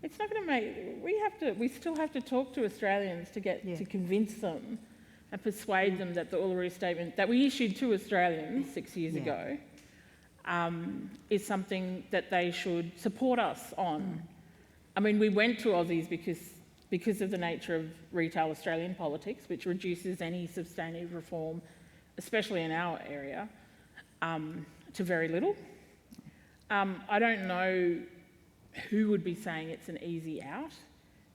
It's not going to make... We still have to talk to Australians to to convince them and persuade them that the Uluru Statement that we issued to Australians 6 years ago is something that they should support us on. I mean, we went to Aussies because of the nature of retail Australian politics, which reduces any substantive reform, especially in our area, to very little. I don't know who would be saying it's an easy out.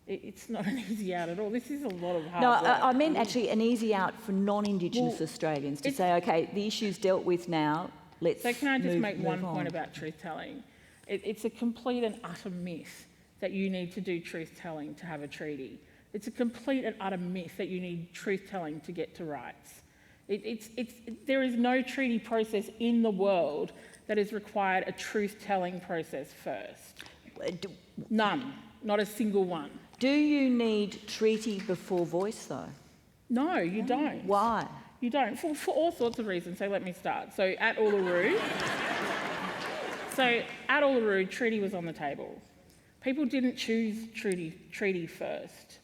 It's not an easy out at all. This is a lot of hard work. No, I meant actually an easy out for non-Indigenous Australians to say, okay, the issue's dealt with now, let's So can I just make one on. point about truth-telling? It's a complete and utter myth that you need to do truth-telling to have a treaty. It's a complete and utter myth that you need truth-telling to get to rights. There is no treaty process in the world that has required a truth-telling process first. None. Not a single one. Do you need treaty before voice, though? No, you don't. Why? You don't, for all sorts of reasons. So let me start. So at Uluru, treaty was on the table. People didn't choose treaty first.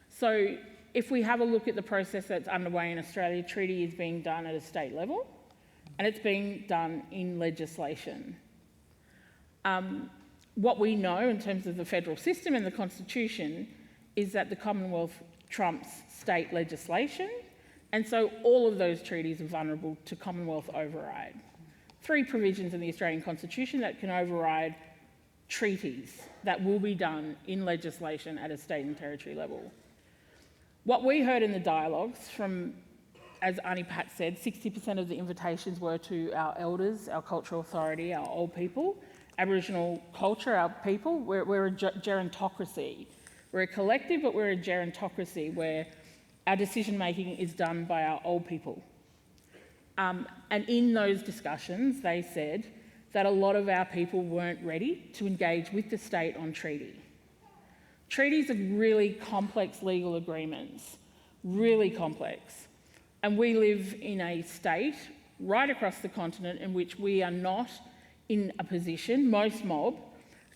So if we have a look at the process that's underway in Australia, treaty is being done at a state level, and it's being done in legislation. What we know in terms of the federal system and the Constitution is that the Commonwealth trumps state legislation, and so all of those treaties are vulnerable to Commonwealth override. 3 provisions in the Australian Constitution that can override treaties that will be done in legislation at a state and territory level. What we heard in the dialogues from, as Aunty Pat said, 60% of the invitations were to our elders, our cultural authority, our old people, Aboriginal culture, our people. We're a gerontocracy. We're a collective, but we're a gerontocracy where our decision-making is done by our old people. And in those discussions, they said that a lot of our people weren't ready to engage with the state on treaty. Treaties are really complex legal agreements, really complex. And we live in a state right across the continent in which we are not in a position, most mob,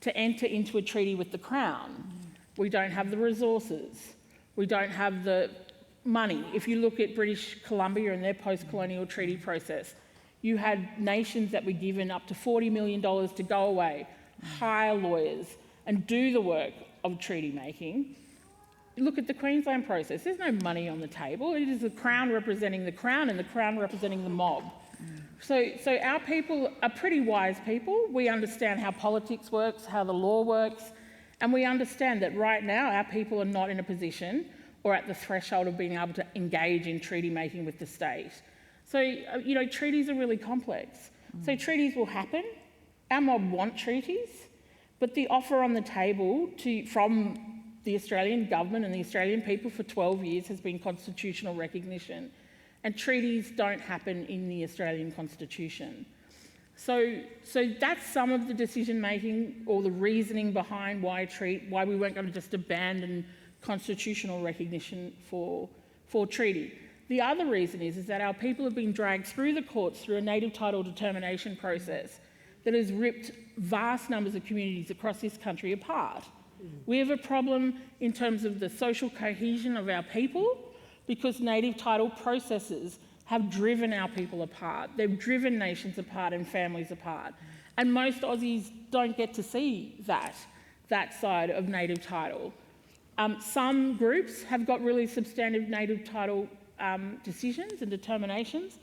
to enter into a treaty with the Crown. We don't have the resources. We don't have the money. If you look at British Columbia and their post-colonial treaty process, you had nations that were given up to $40 million to go away, hire lawyers, and do the work of treaty making. Look at the Queensland process. There's no money on the table. It is the Crown representing the Crown and the Crown representing the mob. So our people are pretty wise people. We understand how politics works, how the law works, and we understand that right now our people are not in a position or at the threshold of being able to engage in treaty making with the state. So, treaties are really complex. So treaties will happen. Our mob want treaties, but the offer on the table from the Australian government and the Australian people for 12 years has been constitutional recognition. And treaties don't happen in the Australian Constitution. So that's some of the decision-making or the reasoning behind why we weren't going to just abandon constitutional recognition for treaty. The other reason is that our people have been dragged through the courts through a native title determination process that has ripped vast numbers of communities across this country apart. We have a problem in terms of the social cohesion of our people because native title processes have driven our people apart. They've driven nations apart and families apart. And most Aussies don't get to see that side of native title. Some groups have got really substantive native title decisions and determinations,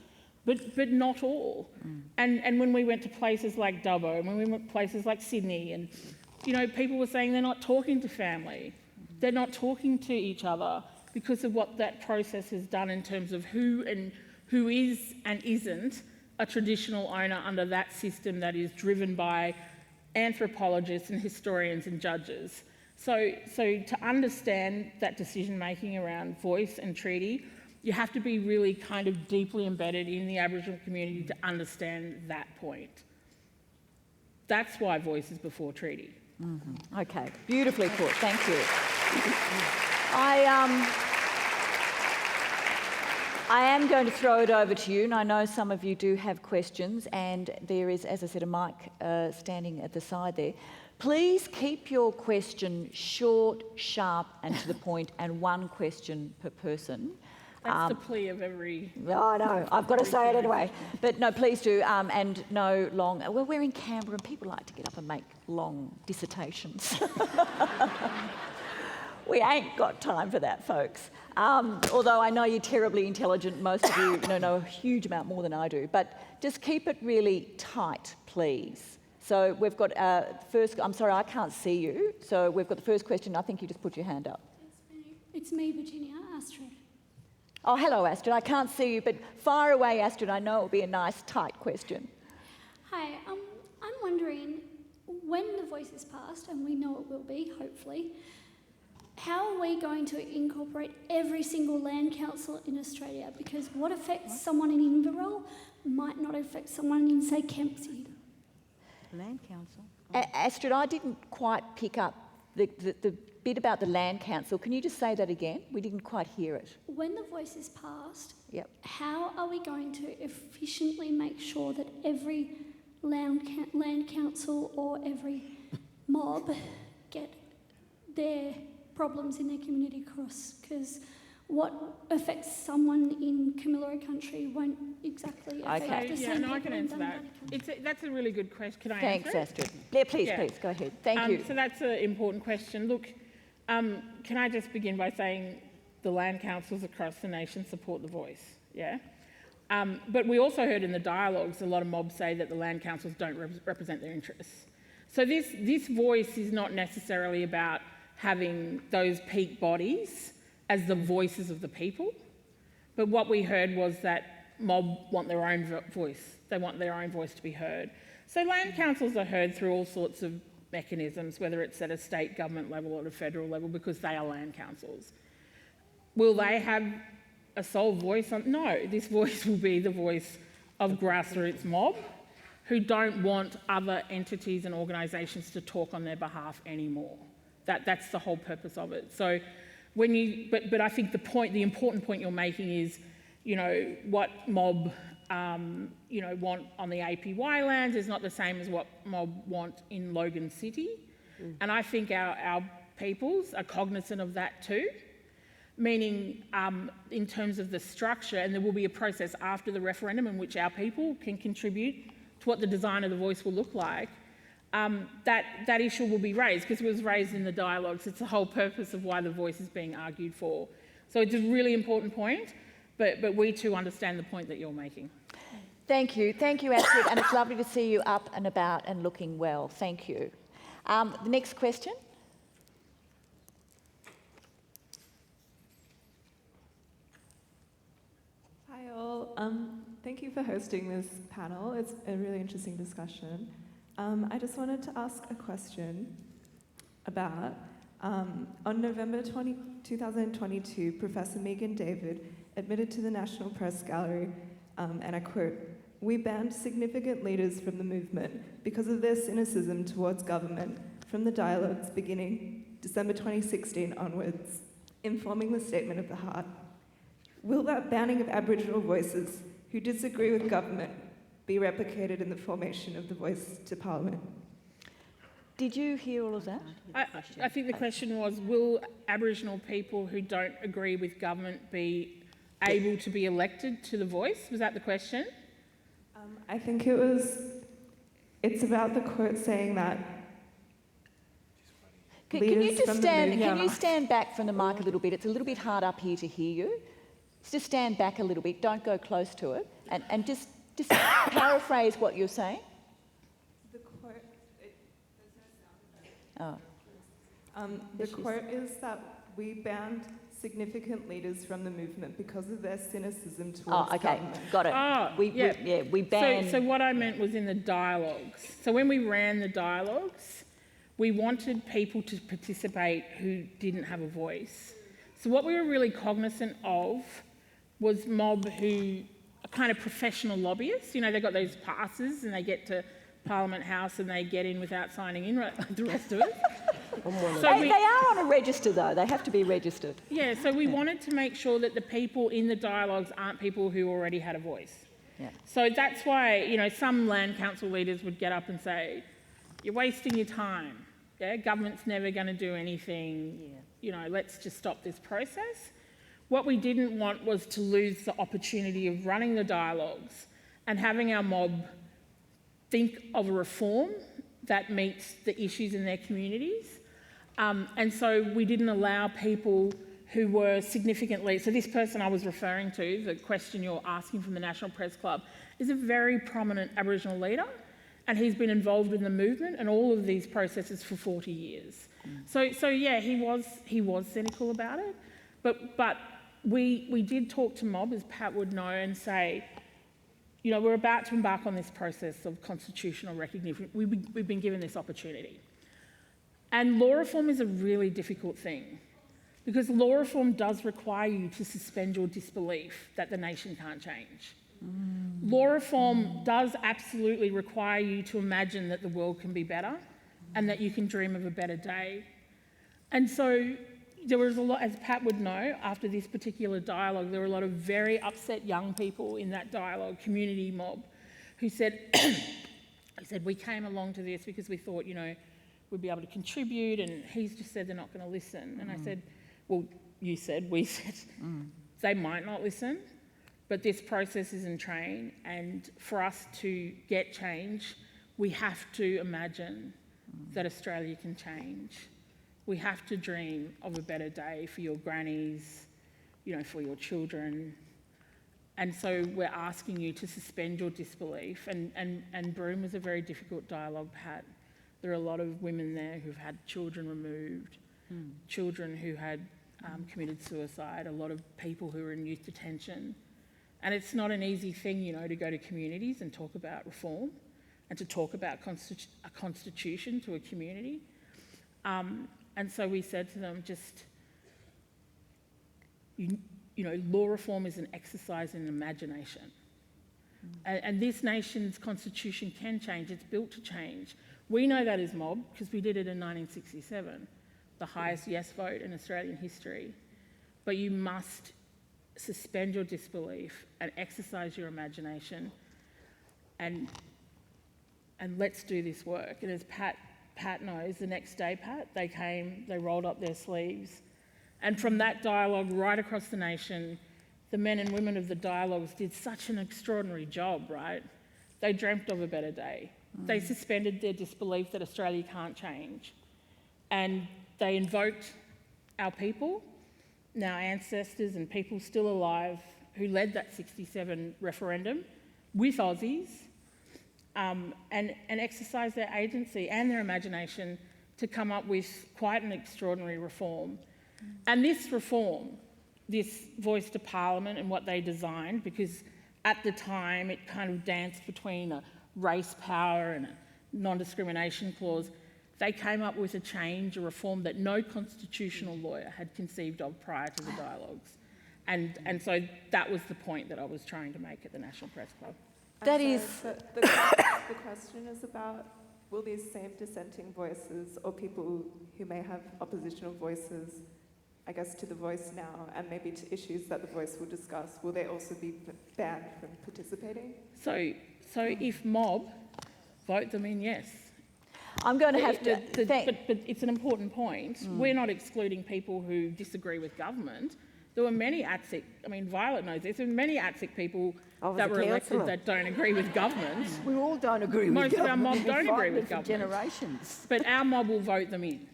but not all. And when we went to places like Dubbo, and when we went to places like Sydney, and people were saying they're not talking to family, they're not talking to each other because of what that process has done in terms of who is and isn't a traditional owner under that system that is driven by anthropologists and historians and judges. So to understand that decision-making around voice and treaty, you have to be really kind of deeply embedded in the Aboriginal community to understand that point. That's why voice is before treaty. Mm-hmm. Okay, beautifully put. Thank you. I am going to throw it over to you, and I know some of you do have questions, and there is, as I said, a mic standing at the side there. Please keep your question short, sharp, and to the point, and one question per person. That's the plea of every... I know, I've got to say it anyway. But no, please do, and no long... Well, we're in Canberra and people like to get up and make long dissertations. We ain't got time for that, folks. Although I know you're terribly intelligent, most of you know a huge amount more than I do. But just keep it really tight, please. So we've got first... I'm sorry, I can't see you. So we've got the first question. I think you just put your hand up. It's me, Virginia, Astrid. Oh, hello, Astrid. I can't see you, but fire away, Astrid. I know it'll be a nice, tight question. Hi, I'm wondering, when the voice is passed, and we know it will be, hopefully, how are we going to incorporate every single land council in Australia? Because what affects someone in Inverell might not affect someone in, say, Kempsey. Land council? Astrid, I didn't quite pick up the bit about the land council. Can you just say that again? We didn't quite hear it. When the voice is passed, yep, how are we going to efficiently make sure that every land council or every mob get their problems in their community across? Because what affects someone in Camilleri country won't exactly affect the same people. I can answer that. That's a really good question. Can I answer it? Thanks, Astrid. Yeah, please, go ahead. Thank you. So that's an important question. Look, can I just begin by saying the land councils across the nation support the voice, yeah? But we also heard in the dialogues a lot of mobs say that the land councils don't represent their interests. So this voice is not necessarily about having those peak bodies as the voices of the people, but what we heard was that mob want their own voice. They want their own voice to be heard. So land councils are heard through all sorts of mechanisms, whether it's at a state government level or at a federal level, because they are land councils. Will they have a sole voice? No, this voice will be the voice of grassroots mob who don't want other entities and organisations to talk on their behalf anymore. That's the whole purpose of it. So when you, but I think the important point you're making is, what mob, want on the APY lands is not the same as what mob want in Logan City. And I think our peoples are cognizant of that too, meaning in terms of the structure, and there will be a process after the referendum in which our people can contribute to what the design of the voice will look like. That issue will be raised because it was raised in the dialogues. It's the whole purpose of why the voice is being argued for. So it's a really important point, but we too understand the point that you're making. Thank you, Astrid, and it's lovely to see you up and about and looking well. Thank you. The next question. Hi all, thank you for hosting this panel. It's a really interesting discussion. I just wanted to ask a question about, on November 2022, Professor Megan David admitted to the National Press Gallery, and I quote, "We banned significant leaders from the movement because of their cynicism towards government from the dialogues beginning December 2016 onwards, informing the Statement of the Heart. Will that banning of Aboriginal voices who disagree with government be replicated in the formation of the Voice to Parliament?" Did you hear all of that? I think the question was, will Aboriginal people who don't agree with government be able to be elected to the Voice? Was that the question? I think it's about the quote saying that Can you stand back from the mic a little bit? It's a little bit hard up here to hear you. Just stand back a little bit, don't go close to it, and just paraphrase what you're saying. The quote, there's no sound. The quote is that we banned significant leaders from the movement because of their cynicism towards government. Got it. We banned... So what I meant was in the dialogues. So when we ran the dialogues, we wanted people to participate who didn't have a voice. So what we were really cognizant of was mob who are kind of professional lobbyists. They've got those passes and they get to Parliament House and they get in without signing in like the rest of us. They are on a register though, they have to be registered. Yeah, so we wanted to make sure that the people in the dialogues aren't people who already had a voice. Yeah. So that's why, some land council leaders would get up and say, "You're wasting your time. Yeah, government's never going to do anything. Yeah. Let's just stop this process." What we didn't want was to lose the opportunity of running the dialogues and having our mob think of a reform that meets the issues in their communities. And so we didn't allow people who were significantly... So this person I was referring to, the question you're asking from the National Press Club, is a very prominent Aboriginal leader, and he's been involved in the movement and all of these processes for 40 years. So yeah, he was cynical about it, but we did talk to mob, as Pat would know, and say, we're about to embark on this process of constitutional recognition. We've been given this opportunity. And law reform is a really difficult thing because law reform does require you to suspend your disbelief that the nation can't change. Law reform does absolutely require you to imagine that the world can be better and that you can dream of a better day. And so there was a lot, as Pat would know, after this particular dialogue, there were a lot of very upset young people in that dialogue, community mob, who said, we came along to this because we thought, we'd be able to contribute, and he's just said they're not going to listen. And I said, well, we said, they might not listen, but this process is in train, and for us to get change, we have to imagine that Australia can change. We have to dream of a better day for your grannies, for your children. And so we're asking you to suspend your disbelief. And Broome was a very difficult dialogue, Pat. There are a lot of women there who've had children removed, children who had committed suicide, a lot of people who are in youth detention. And it's not an easy thing, to go to communities and talk about reform and to talk about a constitution to a community. And so we said to them, law reform is an exercise in imagination. And this nation's constitution can change. It's built to change. We know that as mob because we did it in 1967, the highest yes vote in Australian history. But you must suspend your disbelief and exercise your imagination and let's do this work. And as Pat knows, the next day, Pat, they came, they rolled up their sleeves. And from that dialogue right across the nation, the men and women of the dialogues did such an extraordinary job, right? They dreamt of a better day. They suspended their disbelief that Australia can't change. And they invoked our people, our ancestors and people still alive who led that 67 referendum with Aussies, and exercised their agency and their imagination to come up with quite an extraordinary reform. And this reform, this voice to Parliament and what they designed, because at the time it kind of danced between a race power and a non-discrimination clause, they came up with a reform that no constitutional lawyer had conceived of prior to the dialogues. And so that was the point that I was trying to make at the National Press Club. The question is about, will these same dissenting voices or people who may have oppositional voices, I guess, to the voice now and maybe to issues that the voice will discuss, will they also be banned from participating? So if mob, vote them in, yes. I'm going to have to... But it's an important point. We're not excluding people who disagree with government. There were many ATSIC, Violet knows this, there were many ATSIC people that were elected that don't agree with government. We all don't agree with government. Most of our mob don't agree with government. Generations. But our mob will vote them in,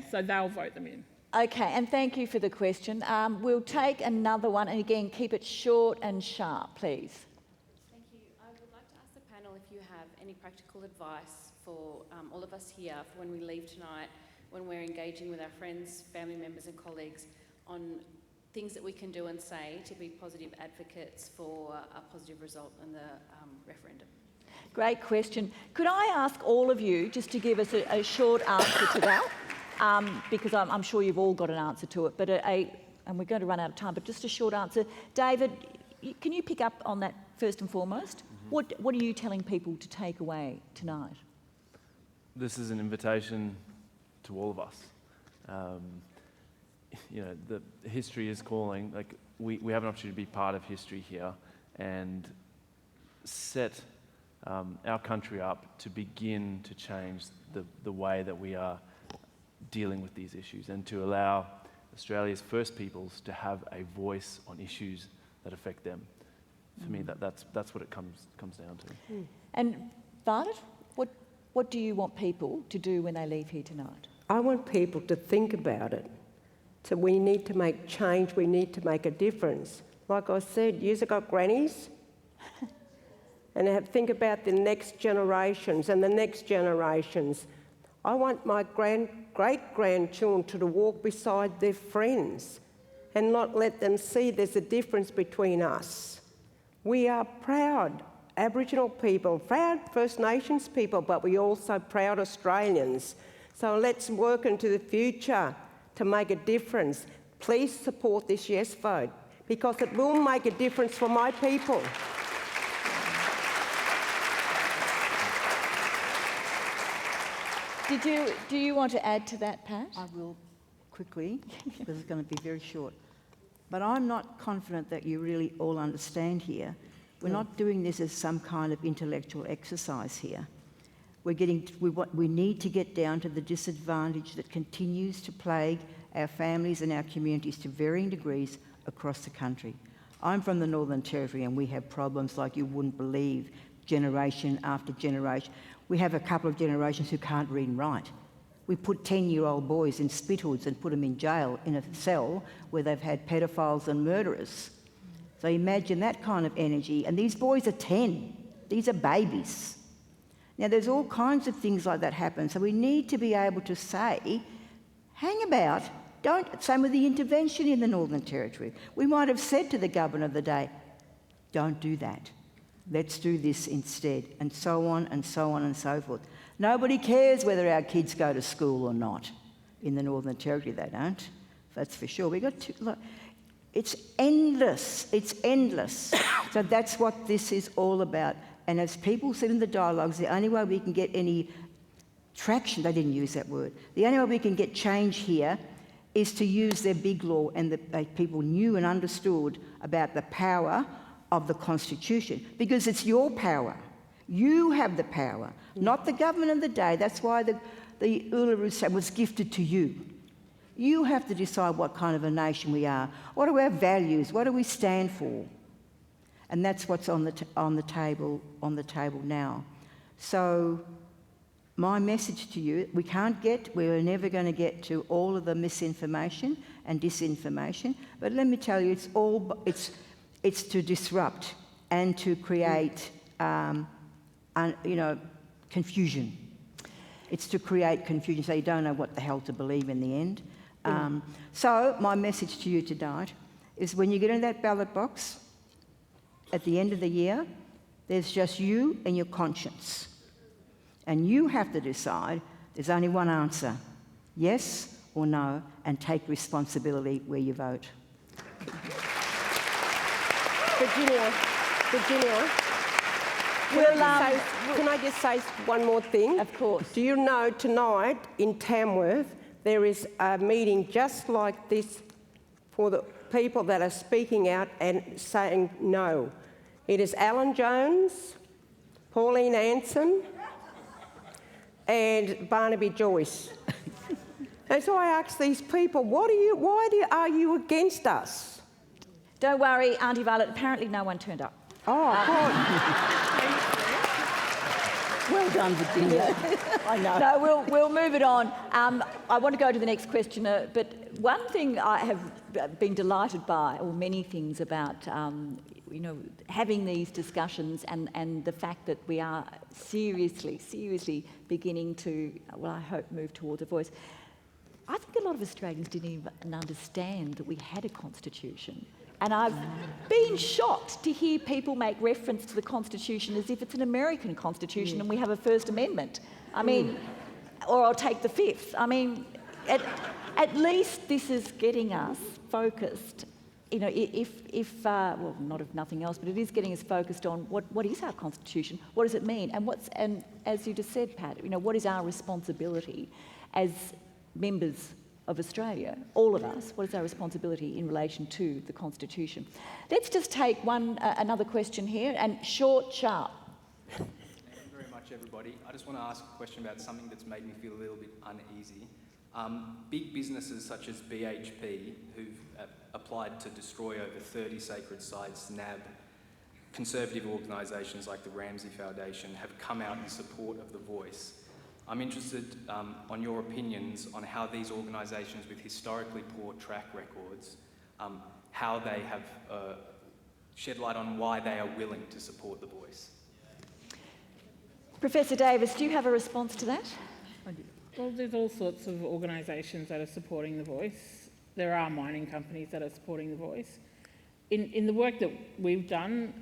so they'll vote them in. Okay, and thank you for the question. We'll take another one, and again, keep it short and sharp, please. Thank you. I would like to ask the panel if you have any practical advice for all of us here for when we leave tonight, when we're engaging with our friends, family members and colleagues on things that we can do and say to be positive advocates for a positive result in the referendum. Great question. Could I ask all of you just to give us a short answer to that? Because I'm sure you've all got an answer to it, but and we're going to run out of time, but just a short answer. David, can you pick up on that first and foremost? What are you telling people to take away tonight? This is an invitation to all of us. The history is calling. Like we have an opportunity to be part of history here and set our country up to begin to change the way that we are dealing with these issues and to allow Australia's First Peoples to have a voice on issues that affect them. For me, that's what it comes down to. And Violet, what do you want people to do when they leave here tonight? I want people to think about it. So we need to make change, we need to make a difference. Like I said, you've got grannies, and think about the next generations and the next generations. I want my great-grandchildren to walk beside their friends and not let them see there's a difference between us. We are proud Aboriginal people, proud First Nations people, but we're also proud Australians. So let's work into the future to make a difference. Please support this yes vote because it will make a difference for my people. Do you want to add to that, Pat? I will quickly, because it's going to be very short. But I'm not confident that you really all understand here. We're not doing this as some kind of intellectual exercise here. We need to get down to the disadvantage that continues to plague our families and our communities to varying degrees across the country. I'm from the Northern Territory and we have problems like you wouldn't believe, generation after generation. We have a couple of generations who can't read and write. We put 10-year-old boys in spithoods and put them in jail in a cell where they've had pedophiles and murderers. So imagine that kind of energy. And these boys are 10. These are babies. Now, there's all kinds of things like that happen. So we need to be able to say, hang about. Same with the intervention in the Northern Territory. We might have said to the government of the day, don't do that. Let's do this instead, and so on and so on and so forth. Nobody cares whether our kids go to school or not. In the Northern Territory, they don't. That's for sure. It's endless. It's endless. So that's what this is all about. And as people said in the dialogues, the only way we can get any traction, they didn't use that word, the only way we can get change here is to use their big law, and that people knew and understood about the power of the Constitution, because it's your power. You have the power, not the government of the day. That's why the Uluru was gifted to you. You have to decide what kind of a nation we are. What are our values? What do we stand for? And that's what's on the table now. So my message to you, we're never going to get to all of the misinformation and disinformation, but let me tell you, it's to disrupt and to create, confusion. It's to create confusion, so you don't know what the hell to believe in the end. So my message to you tonight is, when you get in that ballot box at the end of the year, there's just you and your conscience. And you have to decide. There's only one answer, yes or no, and take responsibility where you vote. Virginia, can I just say one more thing? Of course. Do you know tonight in Tamworth there is a meeting just like this for the people that are speaking out and saying no? It is Alan Jones, Pauline Anson and Barnaby Joyce. And so I asked these people, why are you against us? Don't worry, Aunty Violet, apparently no one turned up. Oh, God. Well done, Virginia. I know. No, we'll move it on. I want to go to the next questioner, but one thing I have been delighted by, or many things about, having these discussions and the fact that we are seriously beginning to, I hope, move towards a voice. I think a lot of Australians didn't even understand that we had a constitution. And I've been shocked to hear people make reference to the Constitution as if it's an American Constitution and we have a First Amendment. Or I'll take the Fifth. At least this is getting us focused. Not if nothing else, but it is getting us focused on what is our Constitution, what does it mean, and as you just said, Pat, what is our responsibility as members of Australia, all of us, what is our responsibility in relation to the Constitution? Let's just take another question here, and short, sharp. Thank you very much, everybody. I just want to ask a question about something that's made me feel a little bit uneasy. Big businesses such as BHP, who've applied to destroy over 30 sacred sites, NAB, conservative organisations like the Ramsay Foundation, have come out in support of The Voice. I'm interested on your opinions on how these organisations with historically poor track records, how they have shed light on why they are willing to support The Voice. Professor Davis, do you have a response to that? Well, there's all sorts of organisations that are supporting The Voice. There are mining companies that are supporting The Voice. In the work that we've done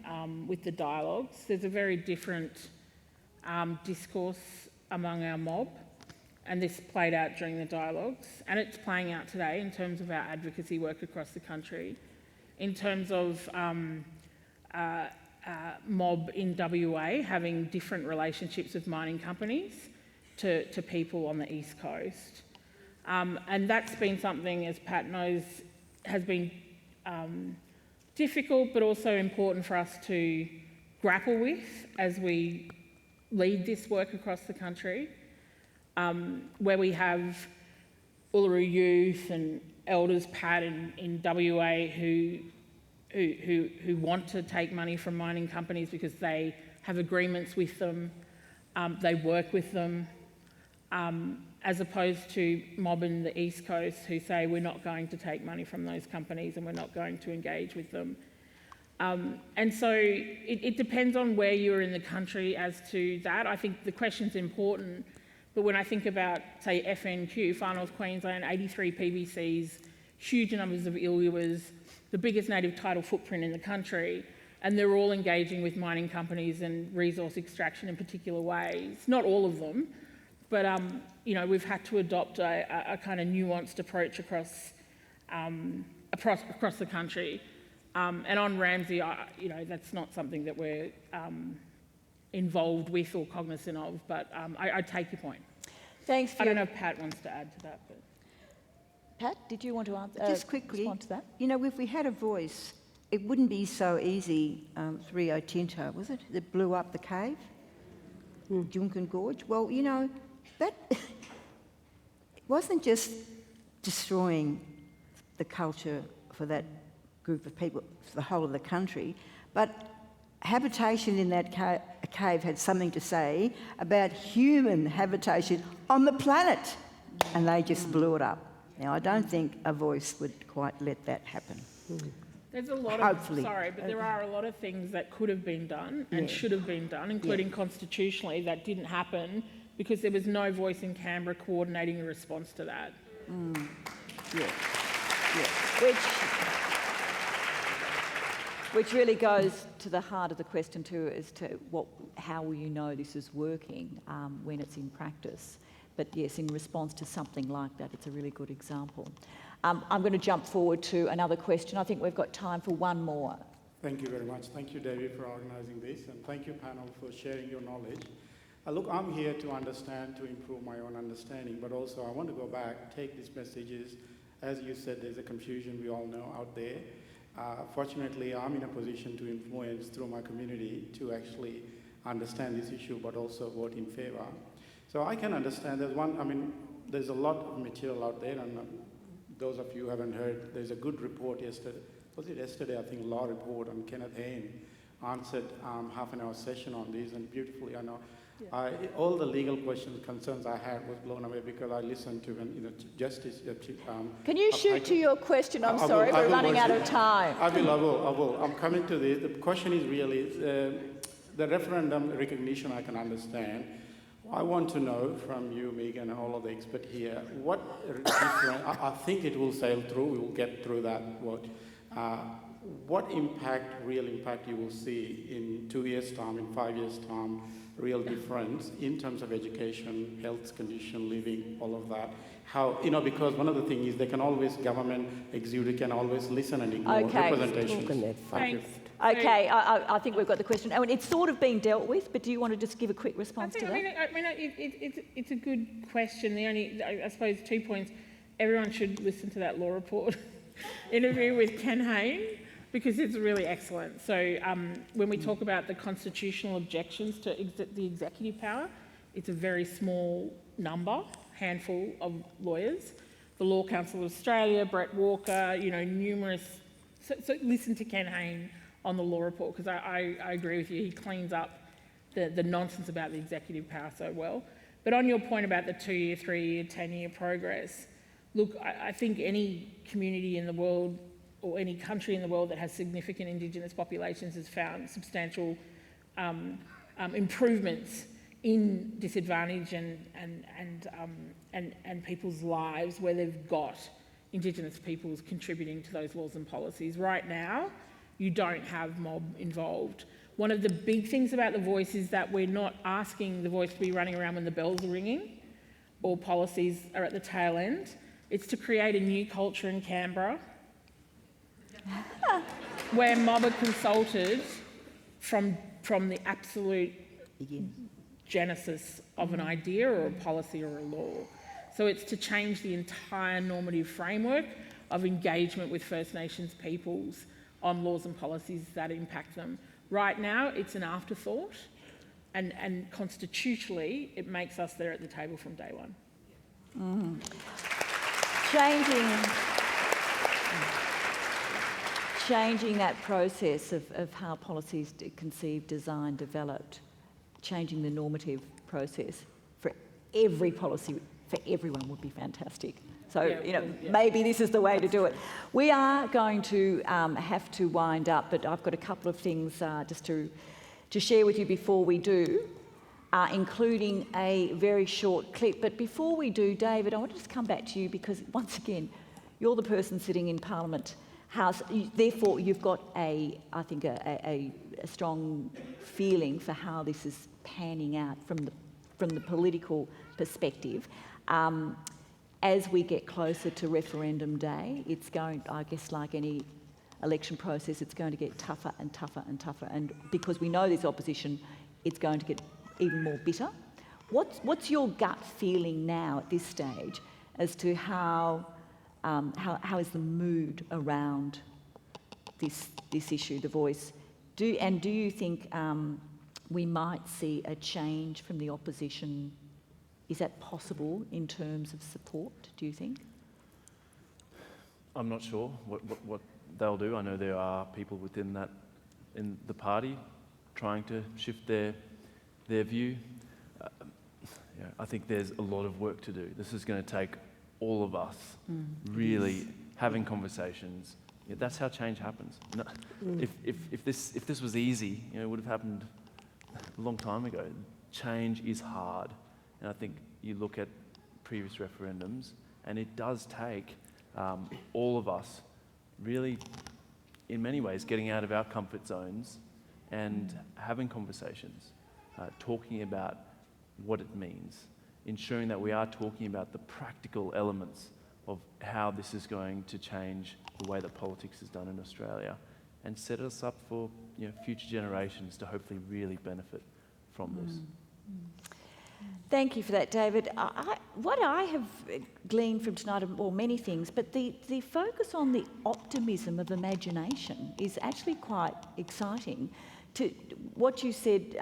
with the dialogues, there's a very different discourse among our mob, and this played out during the dialogues, and it's playing out today in terms of our advocacy work across the country, in terms of mob in WA having different relationships with mining companies to people on the East Coast. And that's been something, as Pat knows, has been difficult but also important for us to grapple with as we lead this work across the country, where we have Uluru youth and elders, Pat, in WA who want to take money from mining companies because they have agreements with them, they work with them, as opposed to mob in the East Coast who say we're not going to take money from those companies and we're not going to engage with them. And so it depends on where you're in the country as to that. I think the question's important, but when I think about, say, FNQ, Far North Queensland, 83 PVCs, huge numbers of Iluwas, the biggest native tidal footprint in the country, and they're all engaging with mining companies and resource extraction in particular ways. Not all of them, but we've had to adopt a kind of nuanced approach across the country. And on Ramsay, that's not something that we're involved with or cognizant of, but I take your point. Thanks. I don't know if Pat wants to add to that. But Pat, did you want to answer? Just quickly, respond to that? If we had a voice, it wouldn't be so easy. Rio Tinto, was it, that blew up the cave? Junkan Gorge? Well, that it wasn't just destroying the culture for that group of people, for the whole of the country, but habitation in that cave had something to say about human habitation on the planet, and they just blew it up. Now, I don't think a voice would quite let that happen. There's a lot Hopefully. there are a lot of things that could have been done and should have been done, including constitutionally, that didn't happen because there was no voice in Canberra coordinating a response to that. Which really goes to the heart of the question too, as to how will you know this is working when it's in practice. But yes, in response to something like that, it's a really good example. I'm going to jump forward to another question. I think we've got time for one more. Thank you very much. Thank you, David, for organising this, and thank you, panel, for sharing your knowledge. Look, I'm here to understand, to improve my own understanding, but also I want to go back, take these messages. As you said, there's a confusion we all know out there. Fortunately, I'm in a position to influence through my community to actually understand this issue, but also vote in favour. So I can understand there's a lot of material out there, and those of you who haven't heard, there's a good report yesterday. Was it yesterday? I think law report on Kenneth Hayne answered half an hour session on this, and beautifully, I know. Yeah. All the legal questions, concerns I had was blown away because I listened to Justice. Can you shoot to your question? I'm sorry, we're running out of time. I will. I'm coming to this. The question is really the referendum recognition. I can understand. I want to know from you, Megan, and all of the experts here, what different, I think it will sail through, we will get through that. What real impact you will see in 2 years' time, in 5 years' time, real difference in terms of education, health condition, living, all of that. How, because one of the things is government executive can always listen and ignore representations. Thanks. Okay, I think we've got the question. It's sort of been dealt with, but do you want to just give a quick response to that? It's a good question. The only, I suppose, 2 points. Everyone should listen to that law report interview with Ken Hayne, because it's really excellent. So when we talk about the constitutional objections to the executive power, it's a very small handful of lawyers. The Law Council of Australia, Brett Walker, numerous. So listen to Ken Hayne on the law report, because I agree with you, he cleans up the nonsense about the executive power so well. But on your point about the 2-year, 3-year, 10-year progress, look, I think any community in the world or any country in the world that has significant Indigenous populations has found substantial improvements in disadvantage and people's lives where they've got Indigenous peoples contributing to those laws and policies. Right now, you don't have mob involved. One of the big things about the voice is that we're not asking the voice to be running around when the bells are ringing or policies are at the tail end. It's to create a new culture in Canberra where mob are consulted from the absolute genesis of an idea or a policy or a law. So it's to change the entire normative framework of engagement with First Nations peoples on laws and policies that impact them. Right now, it's an afterthought, and constitutionally, it makes us there at the table from day one. Changing that process of how policies conceived, designed, developed, changing the normative process for every policy for everyone would be fantastic. So, maybe this is the way to do it. We are going to have to wind up, but I've got a couple of things just to share with you before we do, including a very short clip. But before we do, David, I want to just come back to you because, once again, you're the person sitting in Parliament House. Therefore, you've got a strong feeling for how this is panning out from the political perspective. As we get closer to referendum day, it's going, I guess, like any election process, it's going to get tougher and tougher and tougher. And because we know there's opposition, it's going to get even more bitter. What's your gut feeling now at this stage as to how is the mood around this issue, the voice? Do you think we might see a change from the opposition? Is that possible in terms of support, do you think? I'm not sure what they'll do. I know there are people within the party trying to shift their view. I think there's a lot of work to do. This is going to take all of us really having conversations. That's how change happens. No, if this was easy, it would have happened a long time ago. Change is hard. And I think you look at previous referendums, and it does take all of us really, in many ways, getting out of our comfort zones and having conversations, talking about what it means, ensuring that we are talking about the practical elements of how this is going to change the way that politics is done in Australia and set us up for future generations to hopefully really benefit from this. Thank you for that, David. What I have gleaned from tonight are many things, but the focus on the optimism of imagination is actually quite exciting. To what you said,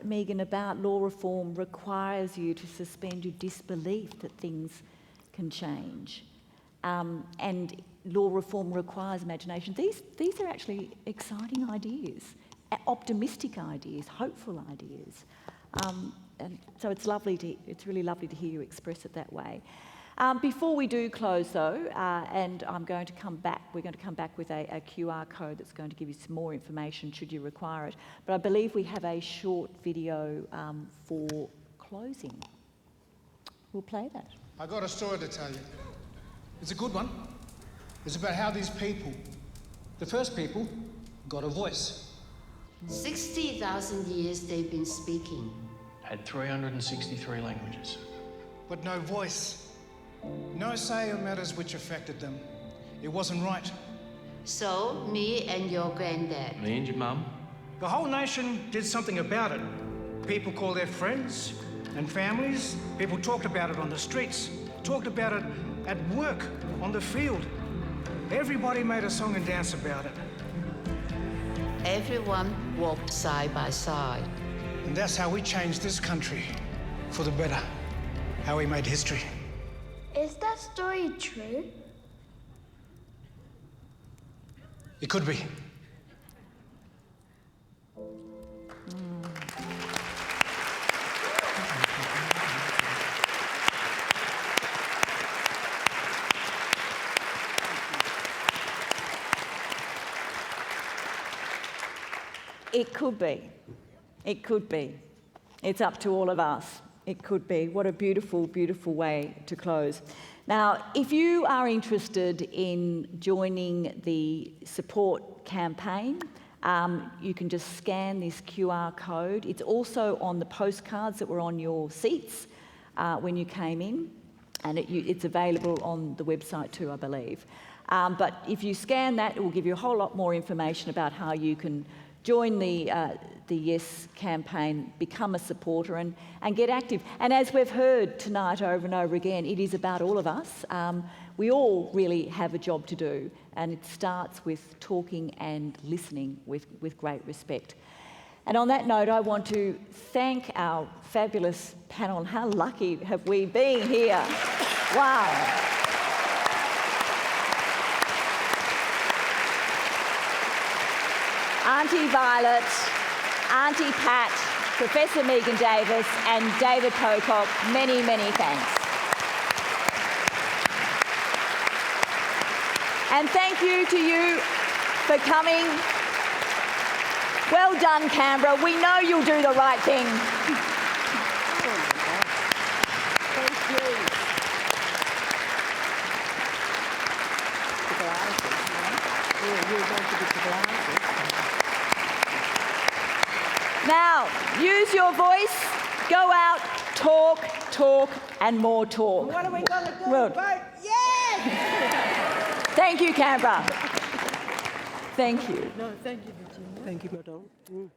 Megan, about law reform requires you to suspend your disbelief that things can change. And law reform requires imagination. These are actually exciting ideas, optimistic ideas, hopeful ideas. And so it's really lovely to hear you express it that way. Before we do close though, and we're going to come back with a QR code that's going to give you some more information should you require it. But I believe we have a short video for closing. We'll play that. I got a story to tell you. It's a good one. It's about how these people, the first people, got a voice. 60,000 years they've been speaking. Had 363 languages. But no voice. No say on matters which affected them. It wasn't right. So, me and your granddad. Me and your mum. The whole nation did something about it. People called their friends and families. People talked about it on the streets. Talked about it at work, on the field. Everybody made a song and dance about it. Everyone walked side by side. And that's how we changed this country for the better. How we made history. Is that story true? It could be. It could be. It could be. It's up to all of us. It could be. What a beautiful, beautiful way to close. Now, if you are interested in joining the support campaign, you can just scan this QR code. It's also on the postcards that were on your seats when you came in, and it's available on the website too, I believe. But if you scan that, it will give you a whole lot more information about how you can join the Yes campaign, become a supporter and get active. And as we've heard tonight over and over again, it is about all of us. We all really have a job to do, and it starts with talking and listening with great respect. And on that note, I want to thank our fabulous panel. How lucky have we been here? Wow. Aunty Violet, Aunty Pat, Professor Megan Davis and David Pocock, many, many thanks. And thank you to you for coming. Well done, Canberra. We know you'll do the right thing. Thank you. Now, use your voice, go out, talk, and more talk. What are we going to do? Well, Vote yes! thank you, Canberra. Thank you. No, thank you, Virginia. Thank you, Madam.